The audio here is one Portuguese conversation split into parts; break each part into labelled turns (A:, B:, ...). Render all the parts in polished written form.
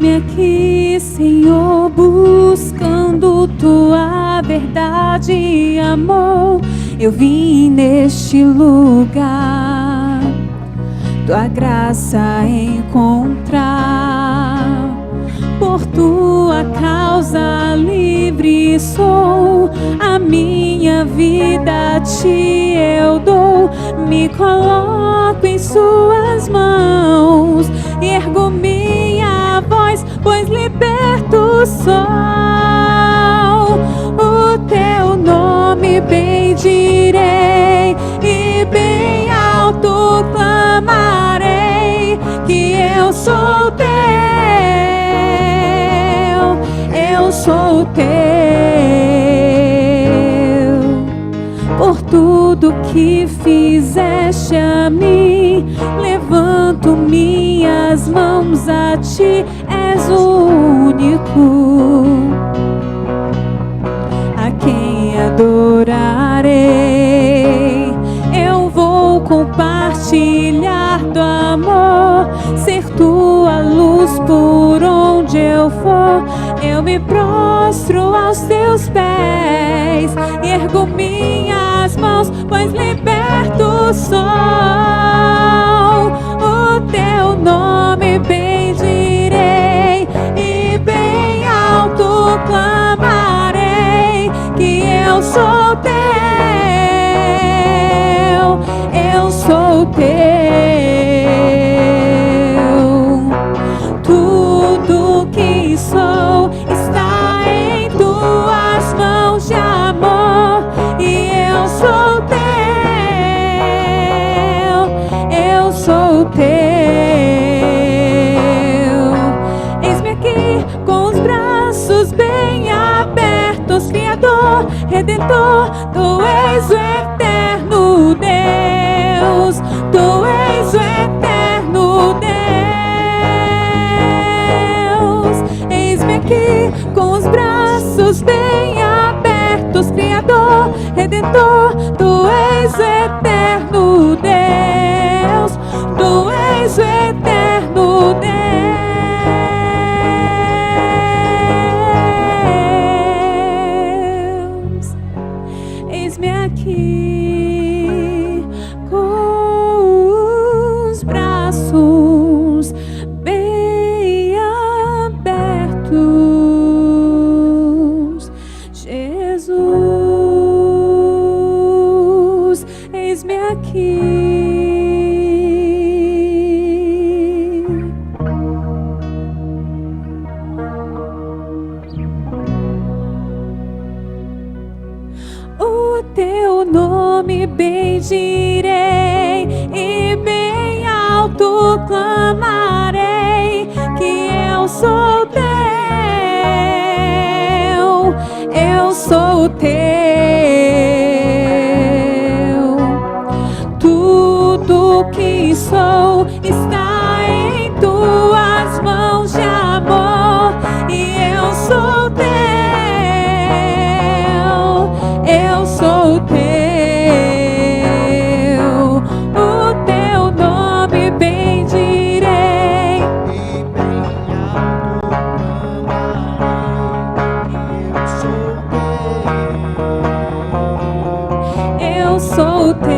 A: Eis-me aqui, Senhor, buscando tua verdade e amor. Eu vim neste lugar, tua graça encontrar. Por tua causa livre sou, a minha vida a ti eu dou. Me coloco em suas mãos, ergo minha voz, pois liberto sou. O teu nome bendirei e bem alto clamarei que eu sou teu, eu sou teu. Por tudo que fizeste a mim, levanto minhas mãos a ti. És o único a quem adorarei. Eu vou compartilhar do amor, ser tua luz por onde eu for. Eu me prostro aos teus pés e ergo minhas mãos, pois liberto sou. O teu nome bendirei e bem alto clamarei que eu sou teu, eu sou teu. Tudo que sou está em tuas mãos de amor e eu sou teu, eu sou teu. Eis-me aqui com os braços bem abertos, Criador, Redentor, tu és o eterno Deus, tu és o eterno Deus. Eis-me aqui com os braços bem abertos, Criador, Redentor, tu és o eterno Deus, tu és o eterno Deus. Eis-me aqui com os braços bem abertos, Jesus, eis-me aqui. O teu nome bendirei e bem alto clamarei que eu sou teu, eu sou teu. Tudo que sou está em tuas mãos de amor e eu sou teu, eu sou teu. O teu nome bendirei
B: E bem alto clamarei que
A: eu sou teu.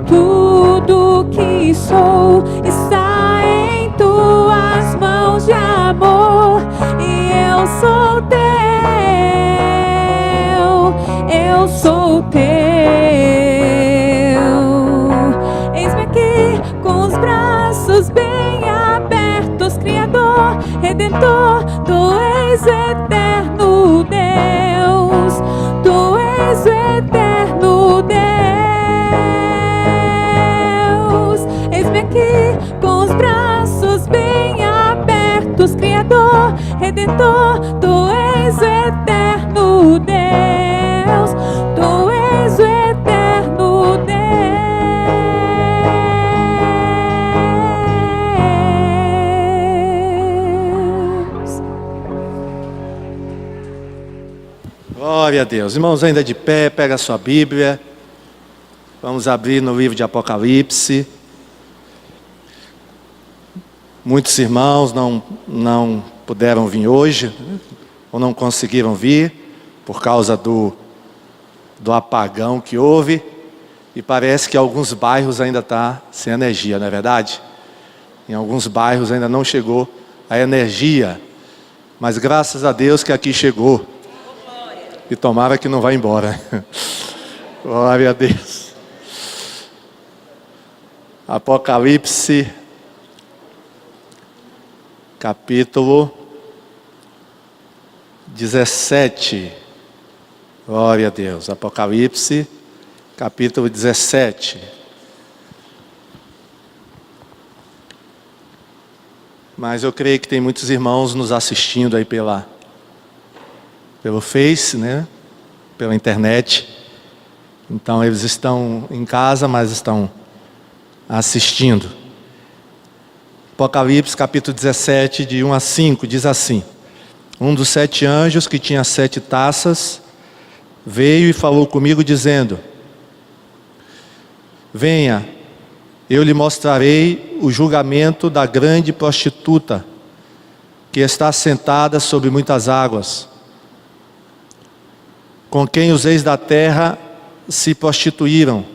A: Tudo que sou está em tuas mãos de amor e eu sou teu, eu sou teu. Eis-me aqui com os braços bem abertos, Criador, Redentor, tu és o eterno Deus, tu és o eterno Deus. Eis-me aqui com os braços bem abertos, Criador, Redentor, tu és o eterno Deus, tu és o eterno Deus.
B: Glória a Deus. Irmãos, ainda de pé, pega a sua Bíblia. Vamos abrir no livro de Apocalipse. Muitos irmãos não puderam vir hoje, ou não conseguiram vir, por causa do apagão que houve. E parece que alguns bairros ainda estão sem energia, não é verdade? Em alguns bairros ainda não chegou a energia. Mas graças a Deus que aqui chegou. E tomara que não vá embora. Glória a Deus. Apocalipse, capítulo 17. Glória a Deus. Apocalipse, capítulo 17. Mas eu creio que tem muitos irmãos nos assistindo aí pelo Face, né? Pela internet. Então eles estão em casa, mas estão assistindo. Apocalipse capítulo 17, de 1 a 5, diz assim: um dos 7 anjos que tinha 7 taças veio e falou comigo dizendo: venha, eu lhe mostrarei o julgamento da grande prostituta, que está sentada sobre muitas águas, com quem os reis da terra se prostituíram.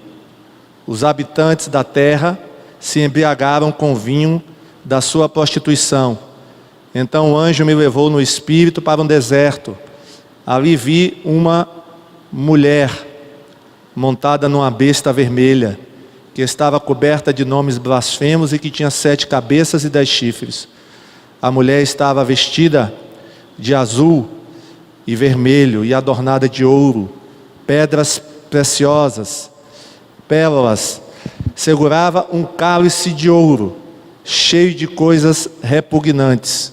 B: Os habitantes da terra se embriagaram com o vinho da sua prostituição. Então o anjo me levou no espírito para um deserto. Ali vi uma mulher montada numa besta vermelha, que estava coberta de nomes blasfemos e que tinha 7 cabeças e 10 chifres. A mulher estava vestida de azul e vermelho e adornada de ouro, pedras preciosas, pérolas. Segurava um cálice de ouro, cheio de coisas repugnantes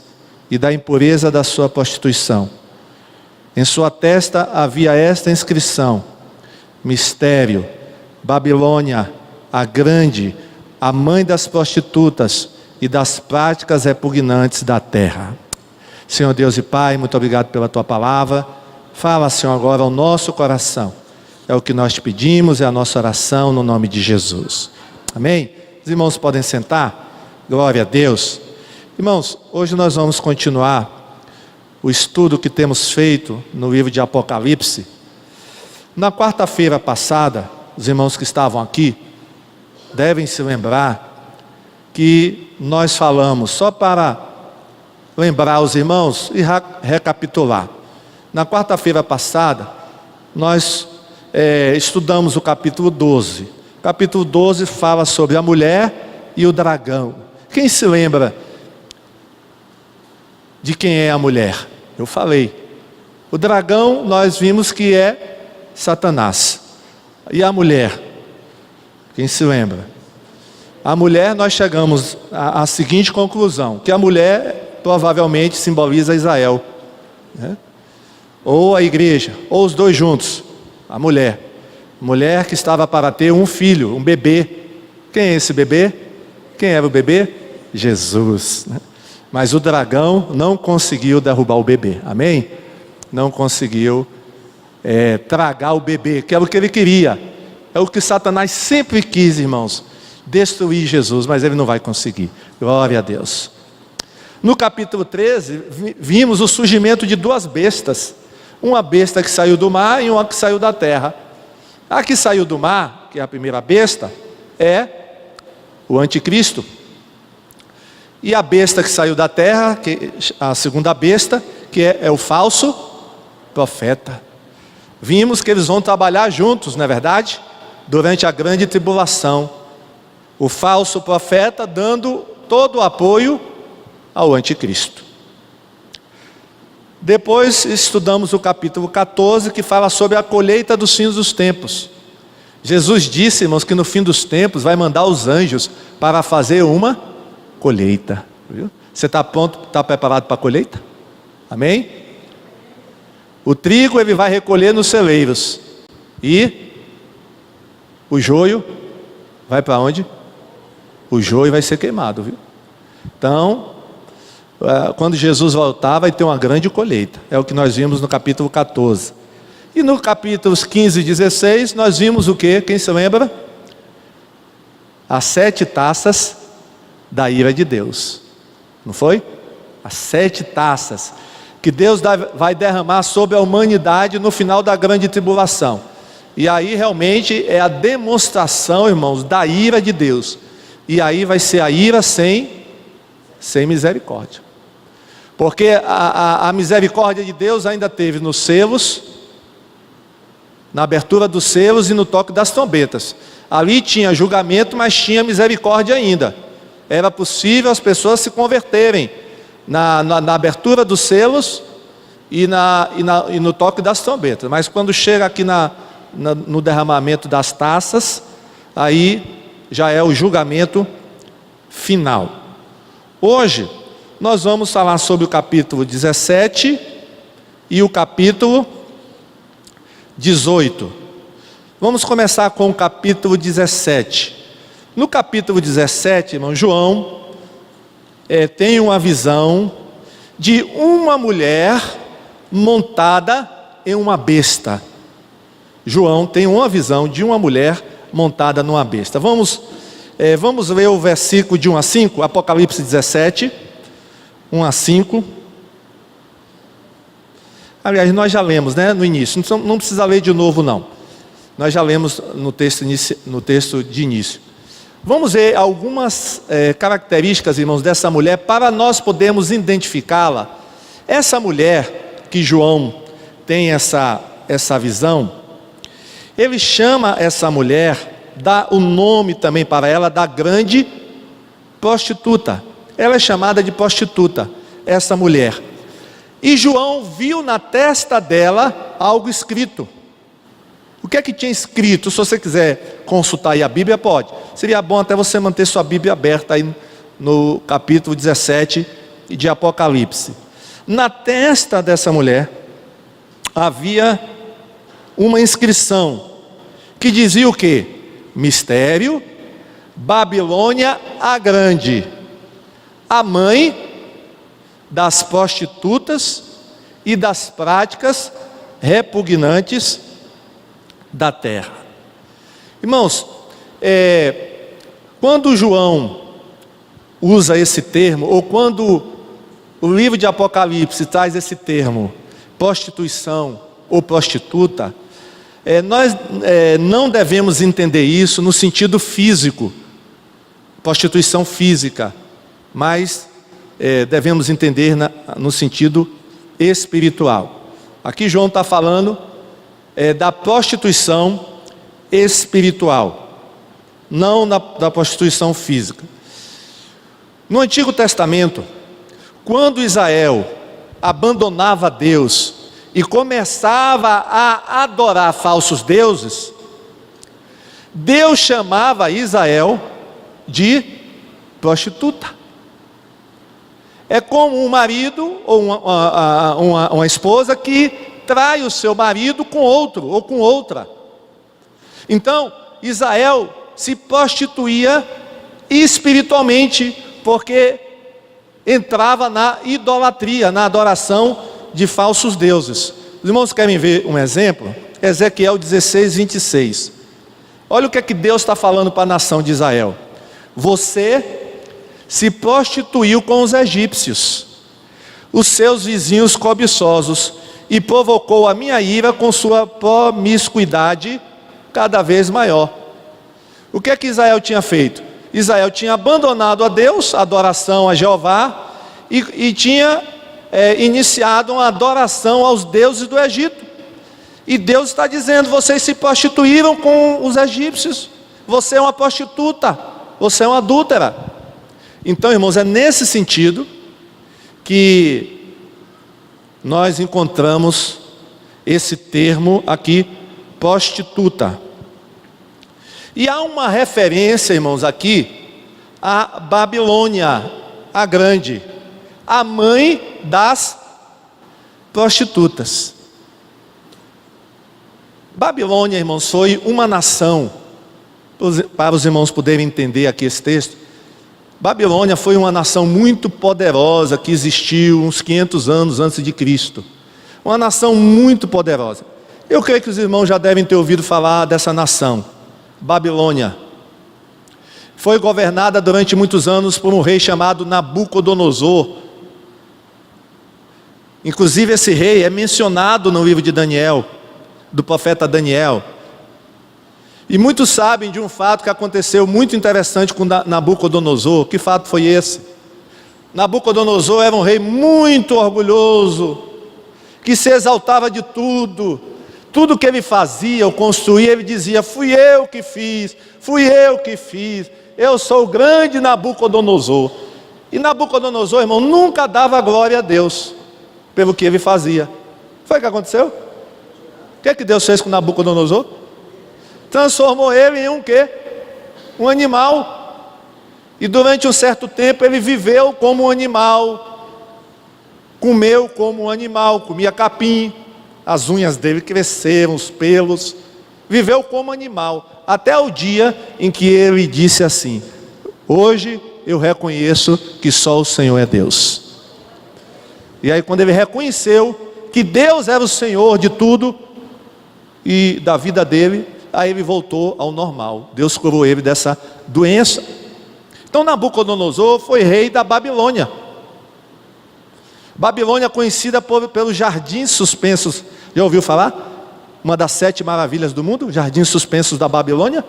B: e da impureza da sua prostituição. Em sua testa havia esta inscrição: Mistério, Babilônia, a grande, a mãe das prostitutas e das práticas repugnantes da terra. Senhor Deus e Pai, muito obrigado pela Tua palavra. Fala, Senhor, agora ao nosso coração. É o que nós te pedimos, é a nossa oração no nome de Jesus. Amém? Os irmãos podem sentar? Glória a Deus. Irmãos, hoje nós vamos continuar o estudo que temos feito no livro de Apocalipse. Na quarta-feira passada, os irmãos que estavam aqui devem se lembrar que nós falamos, só para lembrar os irmãos e recapitular. Na quarta-feira passada, nós estudamos o capítulo 12. O capítulo 12 fala sobre a mulher e o dragão. Quem se lembra de quem é a mulher? Eu falei. O dragão nós vimos que é Satanás. E a mulher? Quem se lembra? A mulher, nós chegamos à seguinte conclusão: que a mulher provavelmente simboliza Israel, né? Ou a igreja, ou os dois juntos. A mulher que estava para ter um filho, um bebê. Quem é esse bebê? Quem era o bebê? Jesus, né? Mas o dragão não conseguiu derrubar o bebê, amém? Não conseguiu tragar o bebê, que era o que ele queria. É o que Satanás sempre quis, irmãos, destruir Jesus, mas ele não vai conseguir. Glória a Deus. No capítulo 13, vimos o surgimento de 2 bestas. Uma besta que saiu do mar e uma que saiu da terra. A que saiu do mar, que é a primeira besta, é o anticristo. E a besta que saiu da terra, que a segunda besta, que é o falso profeta. Vimos que eles vão trabalhar juntos, não é verdade? Durante a grande tribulação. O falso profeta dando todo o apoio ao anticristo. Depois estudamos o capítulo 14, que fala sobre a colheita dos fins dos tempos. Jesus disse, irmãos, que no fim dos tempos vai mandar os anjos para fazer uma colheita. Viu? Você está pronto, está preparado para a colheita? Amém? O trigo ele vai recolher nos celeiros. E o joio vai para onde? O joio vai ser queimado, viu? Então, quando Jesus voltar, vai ter uma grande colheita. É o que nós vimos no capítulo 14. E no capítulos 15 e 16, nós vimos o quê? Quem se lembra? As 7 taças da ira de Deus. não foi? As 7 taças que Deus vai derramar sobre a humanidade no final da grande tribulação. E aí realmente é a demonstração, irmãos, da ira de Deus. E aí vai ser a ira sem misericórdia. Porque a misericórdia de Deus ainda teve nos selos, na abertura dos selos e no toque das trombetas. Ali tinha julgamento, mas tinha misericórdia ainda. Era possível as pessoas se converterem na abertura dos selos e no toque das trombetas. Mas quando chega aqui no derramamento das taças, aí já é o julgamento final. Hoje nós vamos falar sobre o capítulo 17 e o capítulo 18. Vamos começar com o capítulo 17. No capítulo 17, irmão, João tem uma visão de uma mulher montada em uma besta. João tem uma visão de uma mulher montada numa besta. Vamos ler o versículo de 1 a 5, Apocalipse 17, 1 a 5. Aliás, nós já lemos, né, no início, não precisa ler de novo não. Nós já lemos no texto de início. Vamos ver algumas características, irmãos, dessa mulher, para nós podermos identificá-la. Essa mulher que João tem essa visão, ele chama essa mulher, dá o nome também para ela, da grande prostituta. Ela é chamada de prostituta, essa mulher. E João viu na testa dela algo escrito. O que é que tinha escrito? Se você quiser consultar aí a Bíblia, pode. Seria bom até você manter sua Bíblia aberta aí no capítulo 17 de Apocalipse. Na testa dessa mulher havia uma inscrição que dizia o quê? Mistério, Babilônia a Grande, a mãe das prostitutas e das práticas repugnantes da terra. Irmãos, quando João usa esse termo, ou quando o livro de Apocalipse traz esse termo, prostituição ou prostituta, nós não devemos entender isso no sentido físico, prostituição física, mas devemos entender no sentido espiritual. Aqui João está falando da prostituição espiritual, não da prostituição física. No Antigo Testamento, quando Israel abandonava Deus e começava a adorar falsos deuses, Deus chamava Israel de prostituta. É como um marido ou uma esposa que trai o seu marido com outro ou com outra. Então, Israel se prostituía espiritualmente, porque entrava na idolatria, na adoração de falsos deuses. Os irmãos querem ver um exemplo? Ezequiel 16, 26. Olha o que é que Deus está falando para a nação de Israel. Você se prostituiu com os egípcios, os seus vizinhos cobiçosos, e provocou a minha ira com sua promiscuidade cada vez maior. O que é que Israel tinha feito? Israel tinha abandonado a Deus, a adoração a Jeová, e tinha iniciado uma adoração aos deuses do Egito. E Deus está dizendo: vocês se prostituíram com os egípcios, você é uma prostituta, você é uma adúltera. Então, irmãos, é nesse sentido que nós encontramos esse termo aqui, prostituta. E há uma referência, irmãos, aqui a Babilônia a Grande, a mãe das prostitutas. Babilônia, irmãos, foi uma nação, para os irmãos poderem entender aqui esse texto. Babilônia foi uma nação muito poderosa que existiu uns 500 anos antes de Cristo. Uma nação muito poderosa. Eu creio que os irmãos já devem ter ouvido falar dessa nação, Babilônia. foi governada durante muitos anos por um rei chamado Nabucodonosor. Inclusive esse rei é mencionado no livro de Daniel, do profeta Daniel. E muitos sabem de um fato que aconteceu muito interessante com Nabucodonosor. Que fato foi esse? Nabucodonosor era um rei muito orgulhoso, que se exaltava de tudo. Tudo que ele fazia ou construía, ele dizia: fui eu que fiz, eu sou o grande Nabucodonosor. E Nabucodonosor, irmão, nunca dava glória a Deus pelo que ele fazia. Foi o que aconteceu? O que é que Deus fez com Nabucodonosor? Transformou ele em um quê? Um animal. E durante um certo tempo ele viveu como um animal, comeu como um animal, comia capim, as unhas dele cresceram, os pelos, viveu como animal, até o dia em que ele disse assim: hoje eu reconheço que só o Senhor é Deus. E aí, quando ele reconheceu que Deus era o Senhor de tudo e da vida dele, aí ele voltou ao normal. Deus curou ele dessa doença. Então Nabucodonosor foi rei da Babilônia. Babilônia conhecida pelos jardins suspensos. Já ouviu falar? Uma das 7 maravilhas do mundo, jardins suspensos da Babilônia.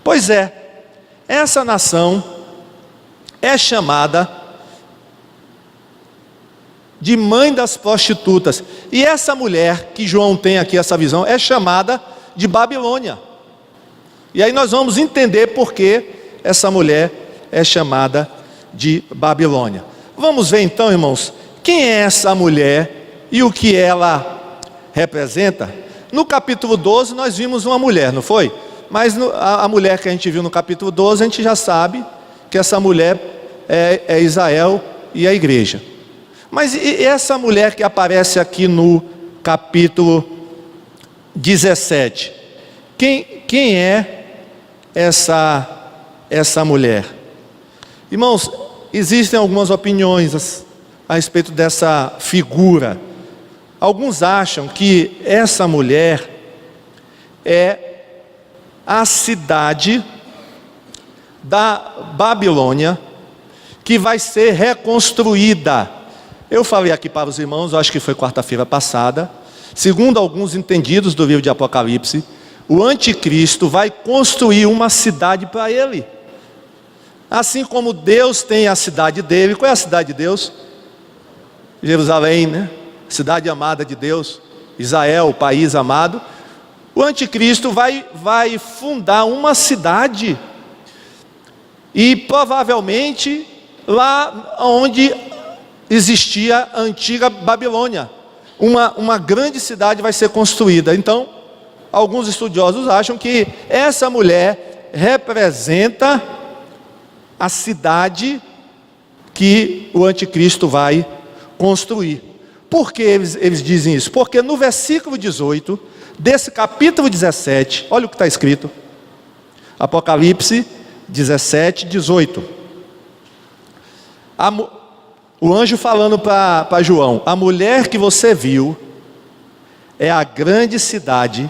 B: Pois é, essa nação é chamada de mãe das prostitutas. E essa mulher, que João tem aqui essa visão, é chamada de Babilônia. E aí nós vamos entender por que essa mulher é chamada de Babilônia. Vamos ver então, irmãos, quem é essa mulher e o que ela representa. No capítulo 12 nós vimos uma mulher, não foi? Mas a mulher que a gente viu no capítulo 12, a gente já sabe que essa mulher é Israel e a igreja. Mas e essa mulher que aparece aqui no capítulo 17? Quem é essa mulher? Irmãos, existem algumas opiniões a respeito dessa figura. Alguns acham que essa mulher é a cidade da Babilônia que vai ser reconstruída. Eu falei aqui para os irmãos, acho que foi quarta-feira passada, segundo alguns entendidos do livro de Apocalipse, o anticristo vai construir uma cidade para ele. Assim como Deus tem a cidade dele. Qual é a cidade de Deus? Jerusalém, né? Cidade amada de Deus, Israel, o país amado. O anticristo vai fundar uma cidade, e provavelmente lá onde existia a antiga Babilônia, uma grande cidade vai ser construída. Então, alguns estudiosos acham que essa mulher representa a cidade que o anticristo vai construir. Por que eles dizem isso? Porque no versículo 18 desse capítulo 17, olha o que está escrito, Apocalipse 17, 18. O anjo falando para João: a mulher que você viu é a grande cidade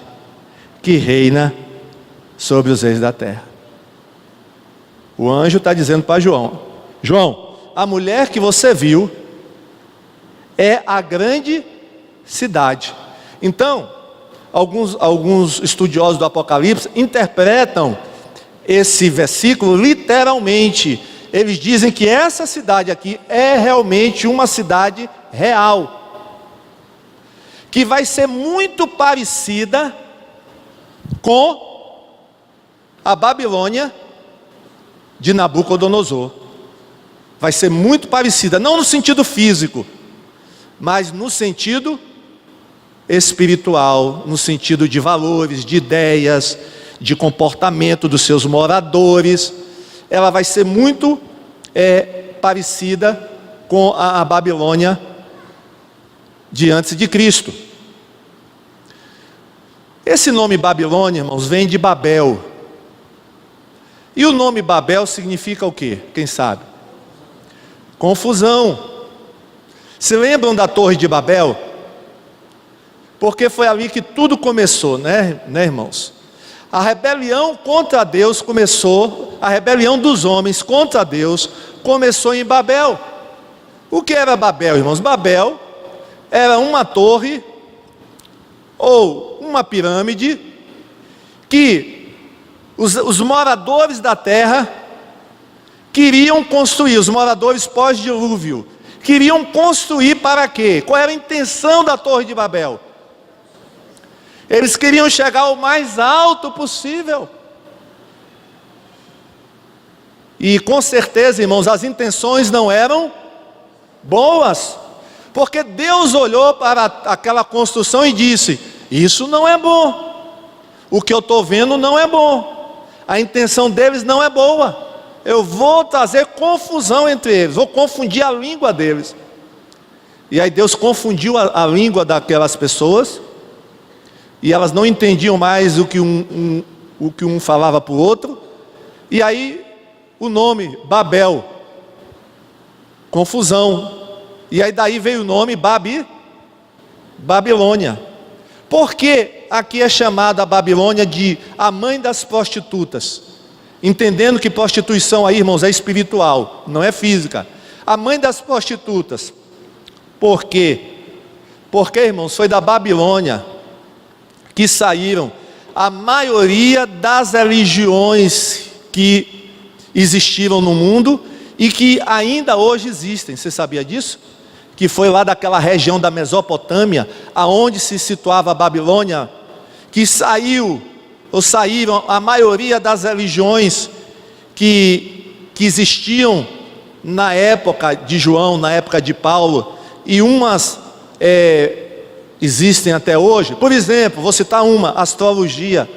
B: que reina sobre os reis da terra. O anjo está dizendo para João: João, a mulher que você viu é a grande cidade. Então, alguns estudiosos do Apocalipse interpretam esse versículo literalmente. Eles dizem que essa cidade aqui é realmente uma cidade real, que vai ser muito parecida com a Babilônia de Nabucodonosor. Vai ser muito parecida, não no sentido físico, mas no sentido espiritual, no sentido de valores, de ideias, de comportamento dos seus moradores. Ela vai ser muito parecida com a Babilônia de antes de Cristo. Esse nome Babilônia, irmãos, vem de Babel. E o nome Babel significa o quê? Quem sabe? Confusão. Se lembram da Torre de Babel? Porque foi ali que tudo começou, né irmãos? A rebelião contra Deus começou, a rebelião dos homens contra Deus começou em Babel. O que era Babel, irmãos? Babel era uma torre ou uma pirâmide que os moradores da terra queriam construir, os moradores pós-dilúvio, queriam construir para quê? Qual era a intenção da Torre de Babel? Eles queriam chegar ao mais alto possível. E com certeza, irmãos, as intenções não eram boas, porque Deus olhou para aquela construção e disse: isso não é bom, o que eu estou vendo não é bom, a intenção deles não é boa. Eu vou trazer confusão entre eles, vou confundir a língua deles. E aí Deus confundiu a língua daquelas pessoas, e elas não entendiam mais o que um falava para o outro. E aí o nome Babel, confusão. E aí daí veio o nome Babilônia. Por que aqui é chamada a Babilônia de a mãe das prostitutas? Entendendo que prostituição aí, irmãos, é espiritual, não é física. A mãe das prostitutas. Por quê? Porque, irmãos, foi da Babilônia que saíram a maioria das religiões que existiram no mundo e que ainda hoje existem. Você sabia disso? Que foi lá daquela região da Mesopotâmia, aonde se situava a Babilônia, que saíram a maioria das religiões que existiam na época de João, na época de Paulo, e umas existem até hoje. Por exemplo, vou citar uma: astrologia.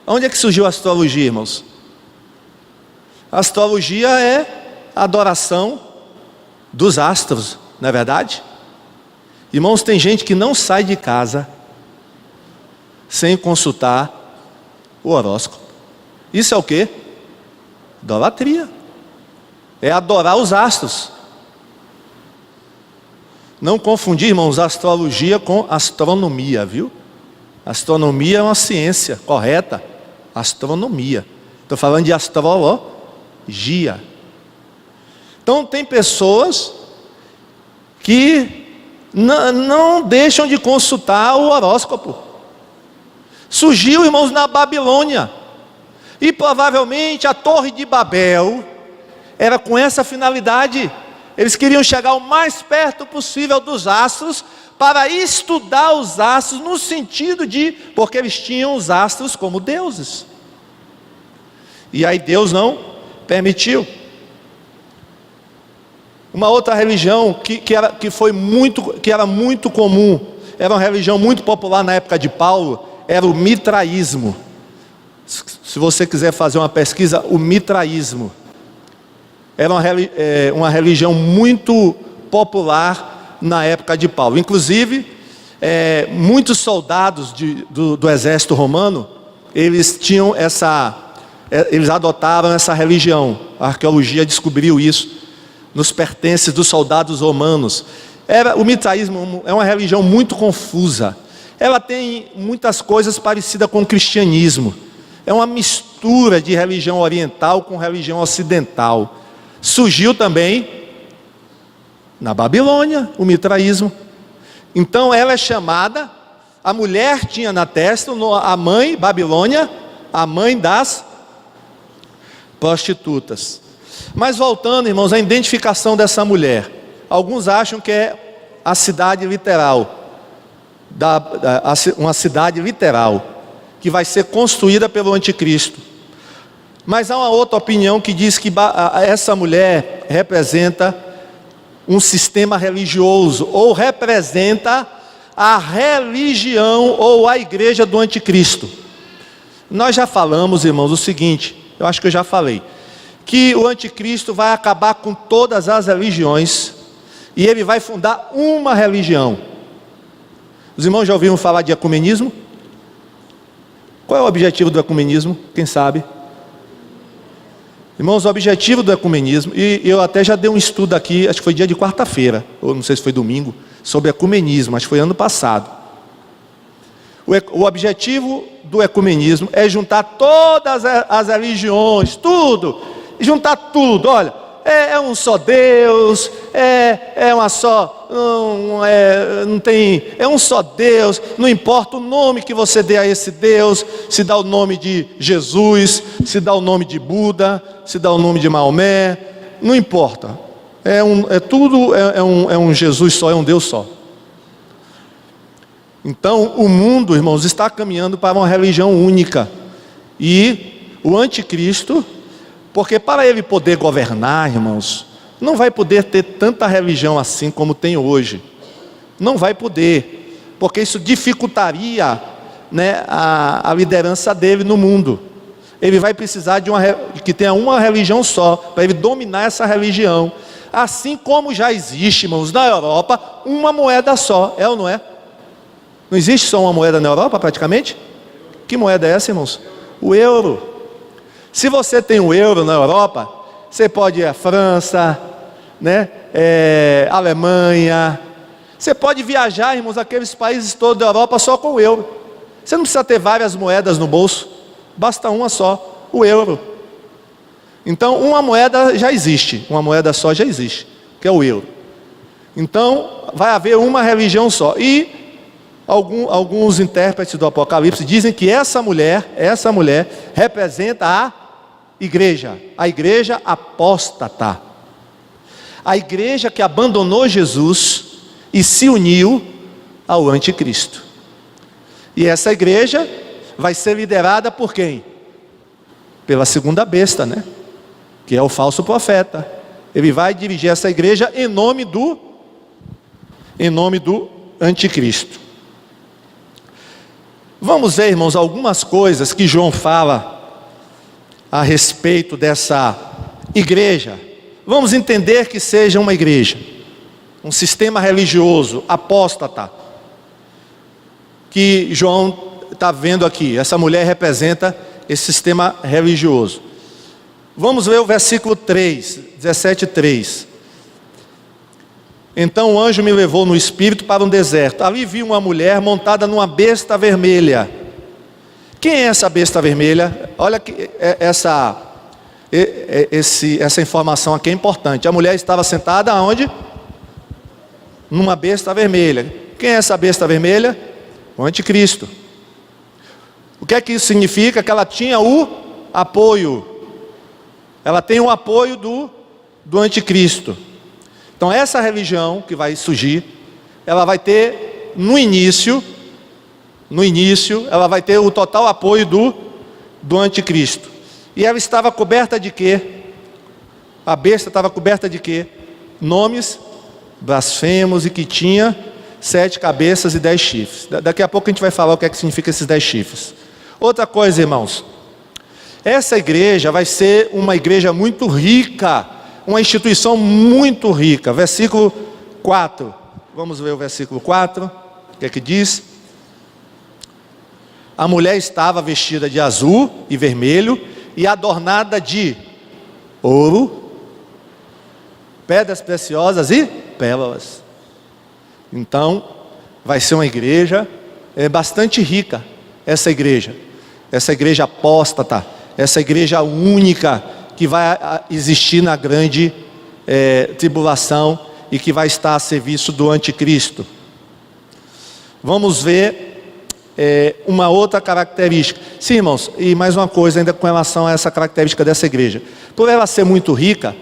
B: Onde é que surgiu a astrologia, irmãos? A astrologia é a adoração dos astros, não é verdade? Irmãos, tem gente que não sai de casa sem consultar o horóscopo. Isso é o quê? Idolatria. É adorar os astros. Não confundir, irmãos, astrologia com astronomia, viu? Astronomia é uma ciência correta. Astronomia. Estou falando de astrologia. Então tem pessoas que não deixam de consultar o horóscopo. Surgiu, irmãos, na Babilônia. E provavelmente a Torre de Babel era com essa finalidade. Eles queriam chegar o mais perto possível dos astros, para estudar os astros no sentido de, porque eles tinham os astros como deuses. E aí Deus não permitiu. Uma outra religião que era muito comum, era uma religião muito popular na época de Paulo, era o mitraísmo. Se você quiser fazer uma pesquisa, o mitraísmo era uma religião muito popular na época de Paulo. Inclusive, muitos soldados do exército romano, eles adotaram essa religião. A arqueologia descobriu isso nos pertences dos soldados romanos. O mitraísmo é uma religião muito confusa. Ela tem muitas coisas parecidas com o cristianismo. É uma mistura de religião oriental com religião ocidental. Surgiu também na Babilônia o mitraísmo. Então ela é chamada, a mulher tinha na testa a mãe, Babilônia, a mãe das prostitutas. Mas voltando, irmãos, à identificação dessa mulher. Alguns acham que é a cidade literal, uma cidade literal, que vai ser construída pelo anticristo. Mas há uma outra opinião que diz que essa mulher representa um sistema religioso, ou representa a religião ou a igreja do anticristo. Nós já falamos, irmãos, o seguinte, eu acho que eu já falei, que o anticristo vai acabar com todas as religiões, e ele vai fundar uma religião. Os irmãos já ouviram falar de ecumenismo? Qual é o objetivo do ecumenismo? Quem sabe? Irmãos, o objetivo do ecumenismo, e eu até já dei um estudo aqui, acho que foi dia de quarta-feira, ou não sei se foi domingo, sobre ecumenismo, acho que foi ano passado. O objetivo do ecumenismo é juntar todas as religiões, tudo, juntar tudo. Olha, é um só Deus, é uma só, não tem, é um só Deus, não importa o nome que você dê a esse Deus, se dá o nome de Jesus, se dá o nome de Buda, se dá o nome de Maomé, não importa, é um Jesus só, é um Deus só. Então o mundo, irmãos, está caminhando para uma religião única, e o anticristo, porque para ele poder governar, irmãos, não vai poder ter tanta religião assim como tem hoje. Não vai poder, porque isso dificultaria, né, a liderança dele no mundo. Ele vai precisar de que tenha uma religião só, para ele dominar essa religião. Assim como já existe, irmãos, na Europa, uma moeda só, é ou não é? Não existe só uma moeda na Europa, praticamente? Que moeda é essa, irmãos? O euro. Se você tem o euro na Europa, você pode ir à França, né? Alemanha. Você pode viajar, irmãos, aqueles países todos da Europa só com o euro. Você não precisa ter várias moedas no bolso. Basta uma só, o euro. Então, uma moeda já existe. Uma moeda só já existe, que é o euro. Então, vai haver uma religião só. E alguns intérpretes do Apocalipse dizem que essa mulher representa a igreja apóstata, a igreja que abandonou Jesus e se uniu ao anticristo. E essa igreja vai ser liderada por quem? Pela segunda besta, né? Que é o falso profeta. Ele vai dirigir essa igreja em nome do anticristo. Vamos ver, irmãos, algumas coisas que João fala a respeito dessa igreja. Vamos entender que seja uma igreja, um sistema religioso apóstata, que João está vendo aqui. Essa mulher representa esse sistema religioso. Vamos ver o versículo 3, 17:3. Então o anjo me levou no espírito para um deserto. Ali vi uma mulher montada numa besta vermelha. Quem é essa besta vermelha? Olha que essa informação aqui é importante. A mulher estava sentada aonde? Numa besta vermelha. Quem é essa besta vermelha? O anticristo. O que é que isso significa? Que ela tinha o apoio. Ela tem o apoio do anticristo. Então essa religião que vai surgir, ela vai ter no início, ela vai ter o total apoio do anticristo. E ela estava coberta de quê? A besta estava coberta de quê? Nomes blasfemos, e que tinha 7 cabeças e 10 chifres. Daqui a pouco a gente vai falar o que é que significa esses 10 chifres. Outra coisa, irmãos, essa igreja vai ser uma igreja muito rica, uma instituição muito rica. Versículo 4, vamos ver o versículo 4, o que é que diz? A mulher estava vestida de azul e vermelho e adornada de ouro, pedras preciosas e pérolas. Então, vai ser uma igreja bastante rica, essa igreja apóstata, essa igreja única, que vai existir na grande tribulação e que vai estar a serviço do anticristo. Vamos ver uma outra característica. Sim, irmãos, e mais uma coisa ainda com relação a essa característica dessa igreja. Por ela ser muito rica,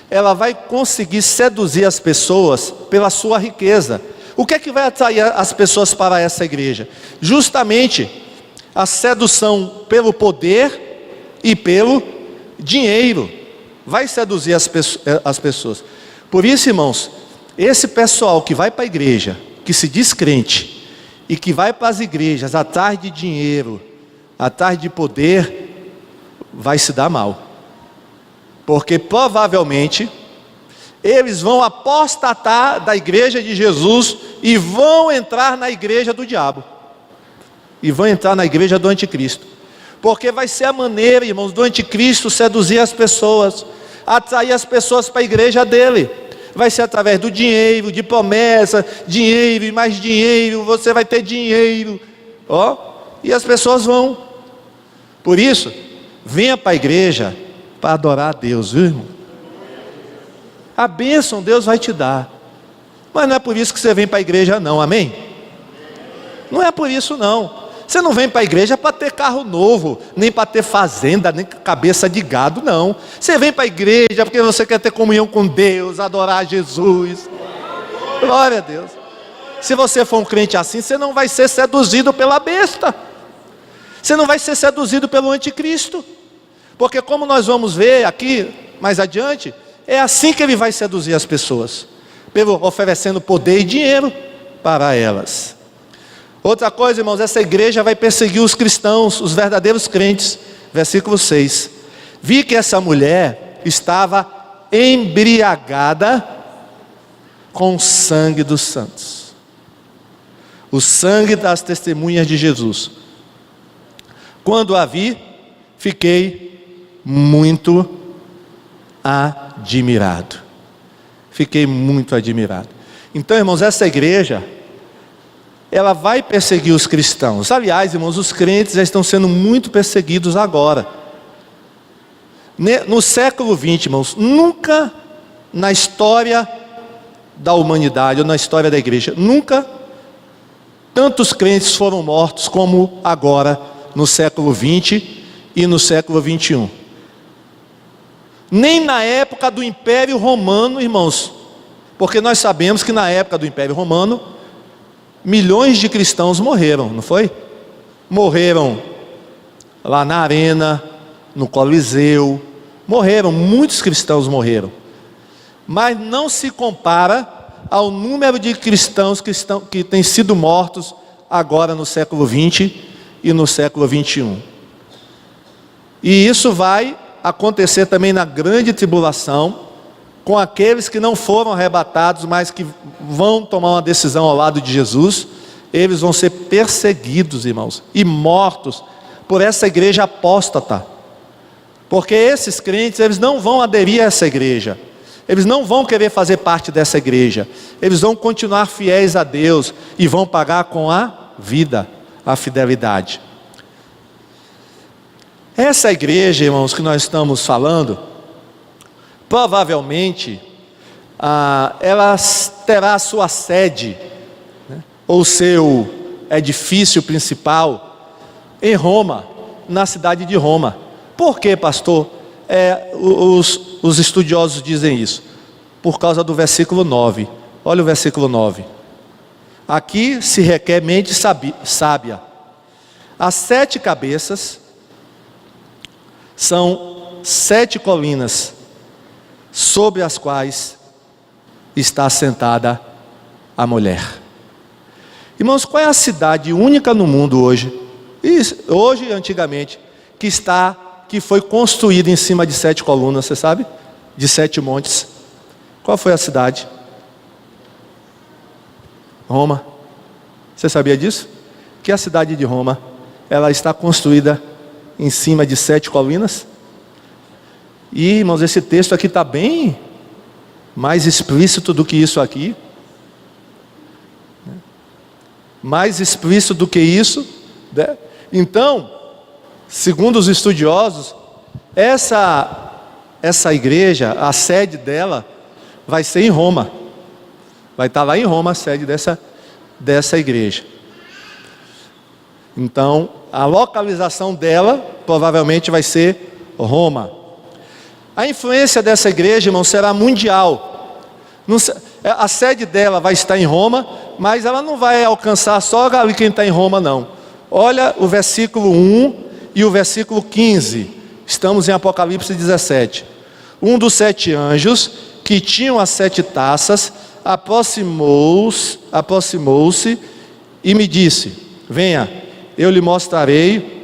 B: ela vai conseguir seduzir as pessoas pela sua riqueza. O que é que vai atrair as pessoas para essa igreja? Justamente a sedução pelo poder e pelo dinheiro. Vai seduzir as pessoas. Por isso, irmãos, esse pessoal que vai para a igreja, que se diz crente, e que vai para as igrejas atrás de dinheiro, atrás de poder, vai se dar mal. Porque provavelmente eles vão apostatar da igreja de Jesus e vão entrar na igreja do diabo. E vão entrar na igreja do anticristo. Porque vai ser a maneira, irmãos, do anticristo seduzir as pessoas, atrair as pessoas para a igreja dele. Vai ser através do dinheiro, de promessa, dinheiro e mais dinheiro, você vai ter dinheiro, Ó, e as pessoas vão. Por isso, venha para a igreja para adorar a Deus, viu, irmão? A bênção Deus vai te dar. Mas não é por isso que você vem para a igreja não, amém? Não é por isso não. Você não vem para a igreja para ter carro novo, nem para ter fazenda, nem cabeça de gado, não. Você vem para a igreja porque você quer ter comunhão com Deus, adorar Jesus. Glória a Deus. Se você for um crente assim, você não vai ser seduzido pela besta. Você não vai ser seduzido pelo anticristo. Porque como nós vamos ver aqui, mais adiante, é assim que ele vai seduzir as pessoas. Oferecendo poder e dinheiro para elas. Outra coisa, irmãos, essa igreja vai perseguir os cristãos, os verdadeiros crentes. Versículo 6. Vi que essa mulher estava embriagada com o sangue dos santos. O sangue das testemunhas de Jesus. Quando a vi, fiquei muito admirado. Fiquei muito admirado. Então, irmãos, essa igreja, ela vai perseguir os cristãos. Aliás, irmãos, os crentes já estão sendo muito perseguidos agora. No século XX, irmãos, nunca na história da humanidade, ou na história da igreja, nunca tantos crentes foram mortos como agora, no século XX e no século XXI. Nem na época do Império Romano, irmãos, porque nós sabemos que na época do Império Romano, milhões de cristãos morreram, não foi? Morreram lá na arena, no Coliseu, morreram, muitos cristãos morreram. Mas não se compara ao número de cristãos que têm sido mortos agora no século XX e no século XXI. E isso vai acontecer também na grande tribulação, com aqueles que não foram arrebatados, mas que vão tomar uma decisão ao lado de Jesus. Eles vão ser perseguidos, irmãos, e mortos por essa igreja apóstata. Porque esses crentes, eles não vão aderir a essa igreja. Eles não vão querer fazer parte dessa igreja. Eles vão continuar fiéis a Deus e vão pagar com a vida, a fidelidade. Essa igreja, irmãos, que nós estamos falando, provavelmente, ela terá a sua sede, né, ou seu edifício principal, em Roma, na cidade de Roma. Por que, pastor? Os estudiosos dizem isso, por causa do versículo 9. Olha o versículo 9. Aqui se requer mente sábia. As 7 cabeças são 7 colinas, sobre as quais está assentada a mulher. Irmãos, qual é a cidade única no mundo hoje, hoje e antigamente, que foi construída em cima de 7 colunas, você sabe? De 7 montes. Qual foi a cidade? Roma. Você sabia disso? Que a cidade de Roma, ela está construída em cima de 7 colinas. E, irmãos, esse texto aqui está bem mais explícito do que isso aqui. Mais explícito do que isso, né? Então, segundo os estudiosos, essa igreja, a sede dela, vai ser em Roma. Vai estar lá em Roma a sede dessa igreja. Então, a localização dela provavelmente vai ser Roma. A influência dessa igreja, irmão, será mundial. A sede dela vai estar em Roma, mas ela não vai alcançar só ali quem está em Roma, não. Olha o versículo 1 e o versículo 15. Estamos em Apocalipse 17. Um dos 7 anjos, que tinham as 7 taças, aproximou-se e me disse: venha, eu lhe mostrarei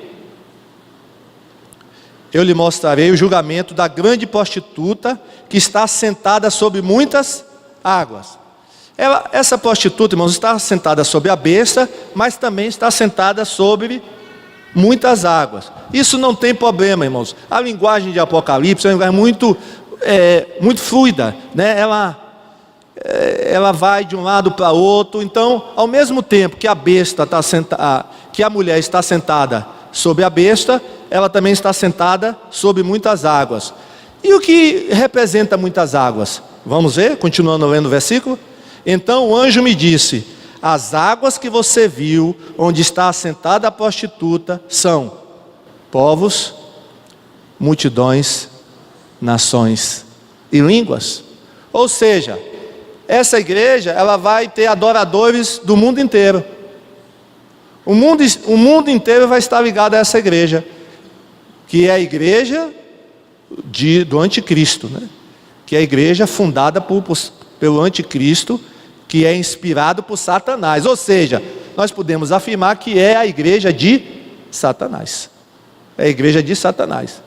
B: o julgamento da grande prostituta, que está sentada sobre muitas águas. Essa prostituta, irmãos, está sentada sobre a besta, mas também está sentada sobre muitas águas. Isso não tem problema, irmãos. A linguagem de Apocalipse é uma linguagem muito fluida, né? ela vai de um lado para outro. Então, ao mesmo tempo que a besta está sentada, que a mulher está sentada sobre a besta, ela também está sentada sobre muitas águas. E o que representa muitas águas? Vamos ver, continuando lendo o versículo. Então o anjo me disse: as águas que você viu, onde está assentada a prostituta, são povos, multidões, nações e línguas. Ou seja, essa igreja, ela vai ter adoradores do mundo inteiro. O mundo inteiro vai estar ligado a essa igreja, que é a igreja do anticristo, né? Que é a igreja fundada pelo anticristo, que é inspirado por Satanás. Ou seja, nós podemos afirmar que é a igreja de Satanás. É a igreja de Satanás.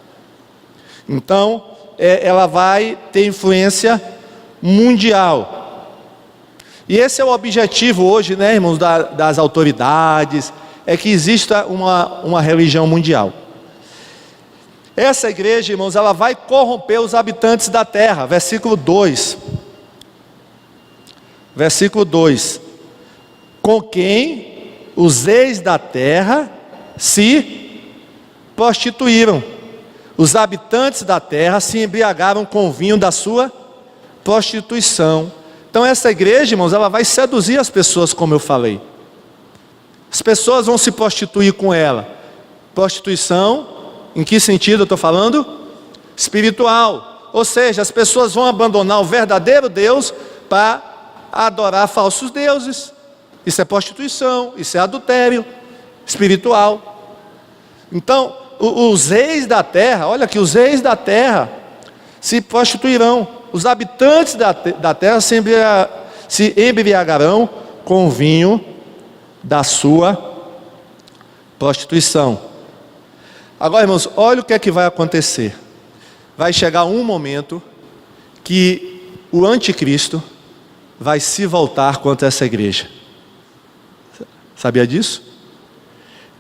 B: Então, ela vai ter influência mundial. E esse é o objetivo hoje, né, irmãos, das autoridades, é que exista uma religião mundial. Essa igreja, irmãos, ela vai corromper os habitantes da terra. Versículo 2. Versículo 2. Com quem os reis da terra se prostituíram. Os habitantes da terra se embriagaram com o vinho da sua prostituição. Então essa igreja, irmãos, ela vai seduzir as pessoas, como eu falei. As pessoas vão se prostituir com ela. Prostituição, em que sentido eu estou falando? Espiritual. Ou seja, as pessoas vão abandonar o verdadeiro Deus para adorar falsos deuses. Isso é prostituição, isso é adultério espiritual. Então, os reis da terra, olha aqui, os reis da terra se prostituirão. Os habitantes da terra se embriagarão com o vinho da sua prostituição. Agora, irmãos, olha o que é que vai acontecer. Vai chegar um momento que o anticristo vai se voltar contra essa igreja. Sabia disso?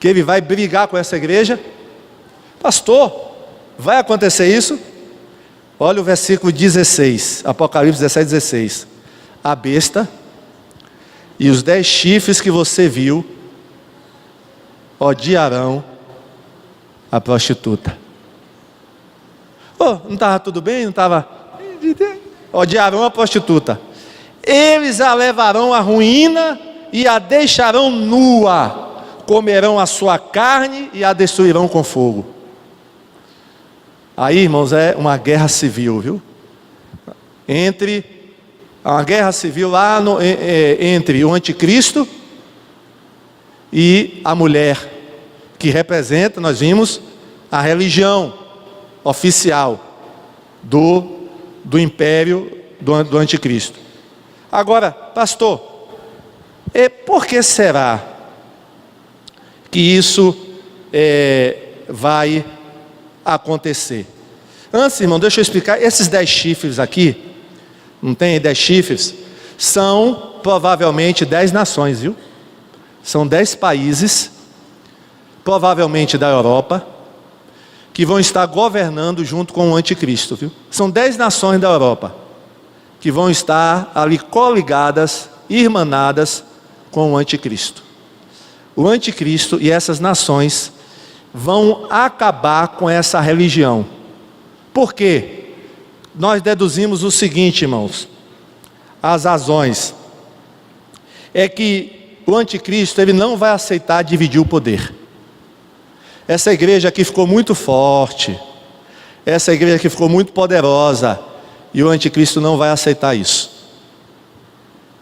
B: Que ele vai brigar com essa igreja. Pastor, vai acontecer isso? Olha o versículo 16, Apocalipse 17, 16. A besta e os 10 chifres que você viu odiarão a prostituta. Não estava tudo bem? Não estava? Odiarão a prostituta. Eles a levarão à ruína e a deixarão nua. Comerão a sua carne e a destruirão com fogo. Aí, irmãos, é uma guerra civil, viu? Uma guerra civil lá entre o anticristo e a mulher, que representa, nós vimos, a religião oficial do império do anticristo. Agora, pastor, por que será que isso vai acontecer? Antes, irmão, deixa eu explicar. Esses 10 chifres aqui, não tem 10 chifres? São provavelmente 10 nações, viu? São 10 países, provavelmente da Europa, que vão estar governando junto com o anticristo, viu? São 10 nações da Europa que vão estar ali coligadas, irmanadas com o anticristo. O anticristo e essas nações vão acabar com essa religião. Por quê? Nós deduzimos o seguinte, irmãos. As razões é que o anticristo, ele não vai aceitar dividir o poder. Essa igreja aqui ficou muito forte, essa igreja aqui ficou muito poderosa, e o anticristo não vai aceitar isso.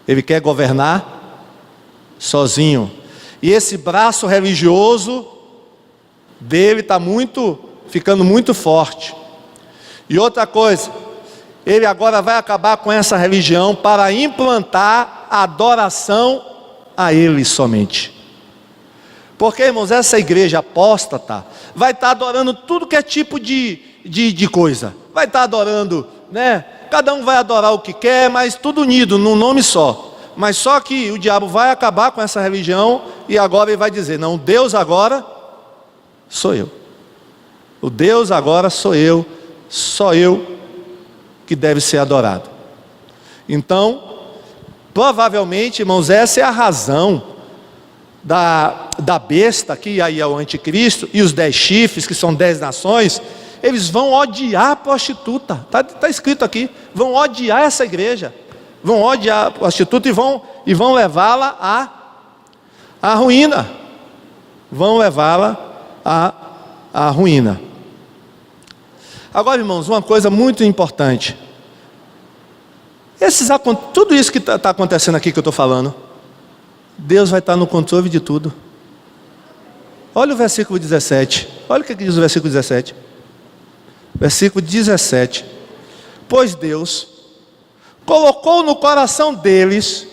B: Ele quer governar sozinho. E esse braço religioso dele está ficando muito forte. E outra coisa, ele agora vai acabar com essa religião para implantar a adoração a ele somente. Porque, irmãos, essa igreja apóstata vai estar adorando tudo que é tipo de coisa. Vai estar adorando, né? Cada um vai adorar o que quer, mas tudo unido num nome só. Mas só que o diabo vai acabar com essa religião e agora ele vai dizer: não, Deus agora sou eu. O Deus agora sou eu, só eu que deve ser adorado. Então, Provavelmente, irmãos, essa é a razão da besta, que aí é o anticristo, e os 10 chifres, que são 10 nações, eles vão odiar a prostituta. Está escrito aqui, vão odiar essa igreja, vão odiar a prostituta e vão levá-la à ruína. Vão levá-la à ruína. Agora, irmãos, uma coisa muito importante. Tudo isso que está acontecendo aqui que eu estou falando, Deus vai estar no controle de tudo. Olha o versículo 17. Olha o que diz o versículo 17. Versículo 17. Pois Deus colocou no coração deles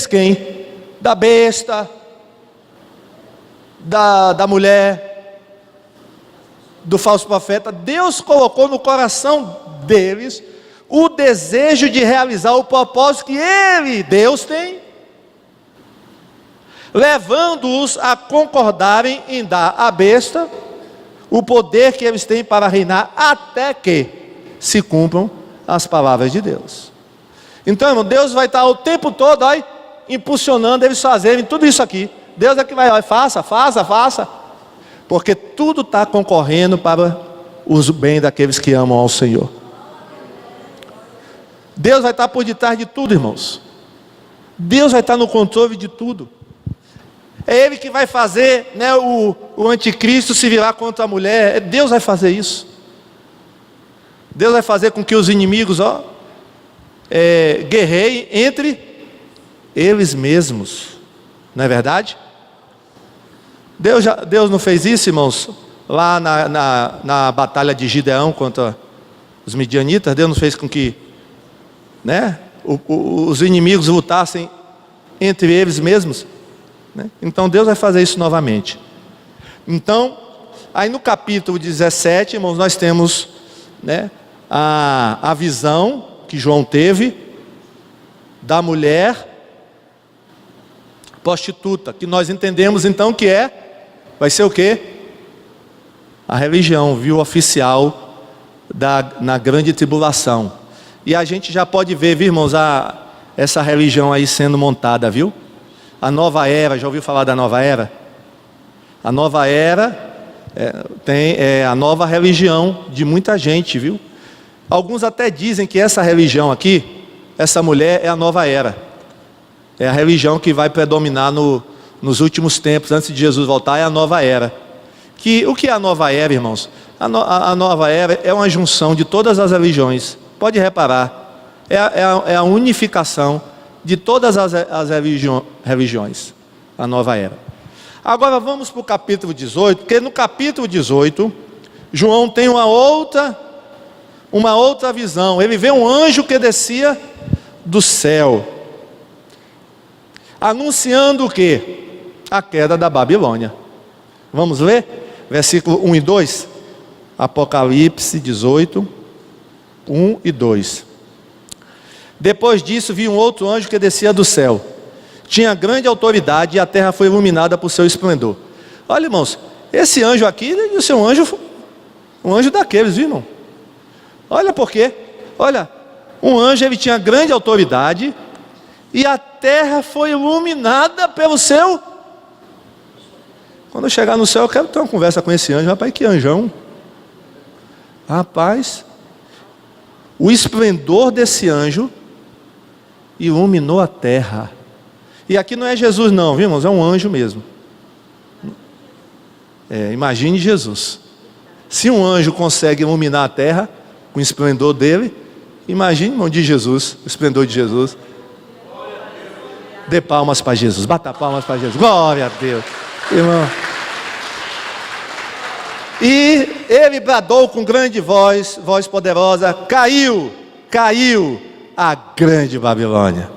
B: quem? Da besta, da mulher, do falso profeta. Deus colocou no coração deles o desejo de realizar o propósito que Deus tem, levando-os a concordarem em dar à besta o poder que eles têm para reinar, até que se cumpram as palavras de Deus. Então, irmão, Deus vai estar o tempo todo impulsionando eles fazerem tudo isso aqui. Deus é que vai, faça, porque tudo está concorrendo para o bem daqueles que amam ao Senhor. Deus vai estar por detrás de tudo, irmãos. Deus vai estar no controle de tudo. É Ele que vai fazer, né, o anticristo se virar contra a mulher. Deus vai fazer isso. Deus vai fazer com que os inimigos guerreiem entre eles mesmos. Não é verdade? Deus não fez isso, irmãos? Lá na batalha de Gideão contra os midianitas, Deus não fez com que, né, os inimigos lutassem entre eles mesmos, né? Então Deus vai fazer isso novamente. Então, aí no capítulo 17, irmãos, nós temos, né, a visão que João teve da mulher prostituta, que nós entendemos então que vai ser o quê? A religião, viu, oficial na grande tribulação. E a gente já pode ver, viu, irmãos, essa religião aí sendo montada, viu? A nova era, já ouviu falar da nova era? A nova era tem a nova religião de muita gente, viu? Alguns até dizem que essa religião aqui, essa mulher é a nova era. É a religião que vai predominar nos últimos tempos, antes de Jesus voltar, é a nova era. O que é a nova era, irmãos? A nova era é uma junção de todas as religiões. Pode reparar, é a unificação de todas as religiões, a nova era. Agora vamos para o capítulo 18, porque no capítulo 18, João tem uma outra visão. Ele vê um anjo que descia do céu, anunciando o quê? A queda da Babilônia. Vamos ler? Versículo 1 e 2, Apocalipse 18, 1 e 2. Depois disso vi um outro anjo que descia do céu. Tinha grande autoridade e a terra foi iluminada por seu esplendor. Olha, irmãos, esse anjo aqui deve ser um anjo daqueles, viu, irmão? Olha por quê? Olha, um anjo, ele tinha grande autoridade e a terra foi iluminada pelo seu. Quando eu chegar no céu, eu quero ter uma conversa com esse anjo. Rapaz, que anjão. Rapaz, o esplendor desse anjo iluminou a terra. E aqui não é Jesus não, viu, irmãos? É um anjo mesmo. Imagine Jesus. Se um anjo consegue iluminar a terra com o esplendor dele, imagine, irmão, de Jesus, o esplendor de Jesus. Dê palmas para Jesus, bata palmas para Jesus. Glória a Deus, irmão. E ele bradou com grande voz poderosa: caiu a grande Babilônia.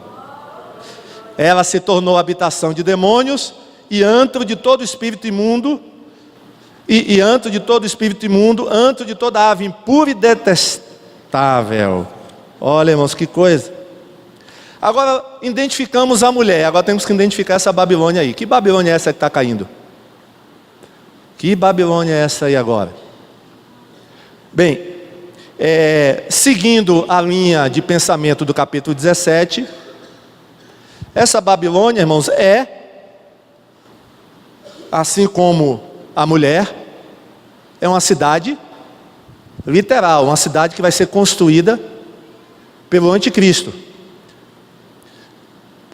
B: Ela se tornou habitação de demônios e antro de todo espírito imundo, e antro de todo espírito imundo, antro de toda ave impura e detestável. Olha, irmãos, que coisa. Agora identificamos a mulher, agora temos que identificar essa Babilônia aí. Que Babilônia é essa que está caindo? Que Babilônia é essa aí agora? Bem, seguindo a linha de pensamento do capítulo 17, essa Babilônia, irmãos, assim como a mulher, é uma cidade literal, uma cidade que vai ser construída pelo anticristo.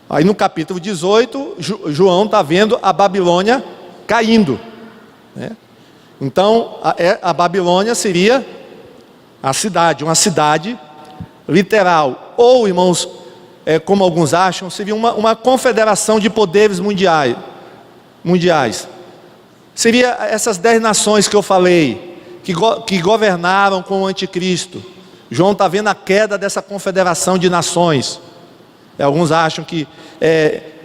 B: Aí no capítulo 18, João está vendo a Babilônia caindo, né? Então a Babilônia seria a cidade, uma cidade literal, ou, irmãos, como alguns acham, seria uma confederação de poderes mundiais. Seria essas 10 nações que eu falei, que governaram com o anticristo. João está vendo a queda dessa confederação de nações. Alguns acham que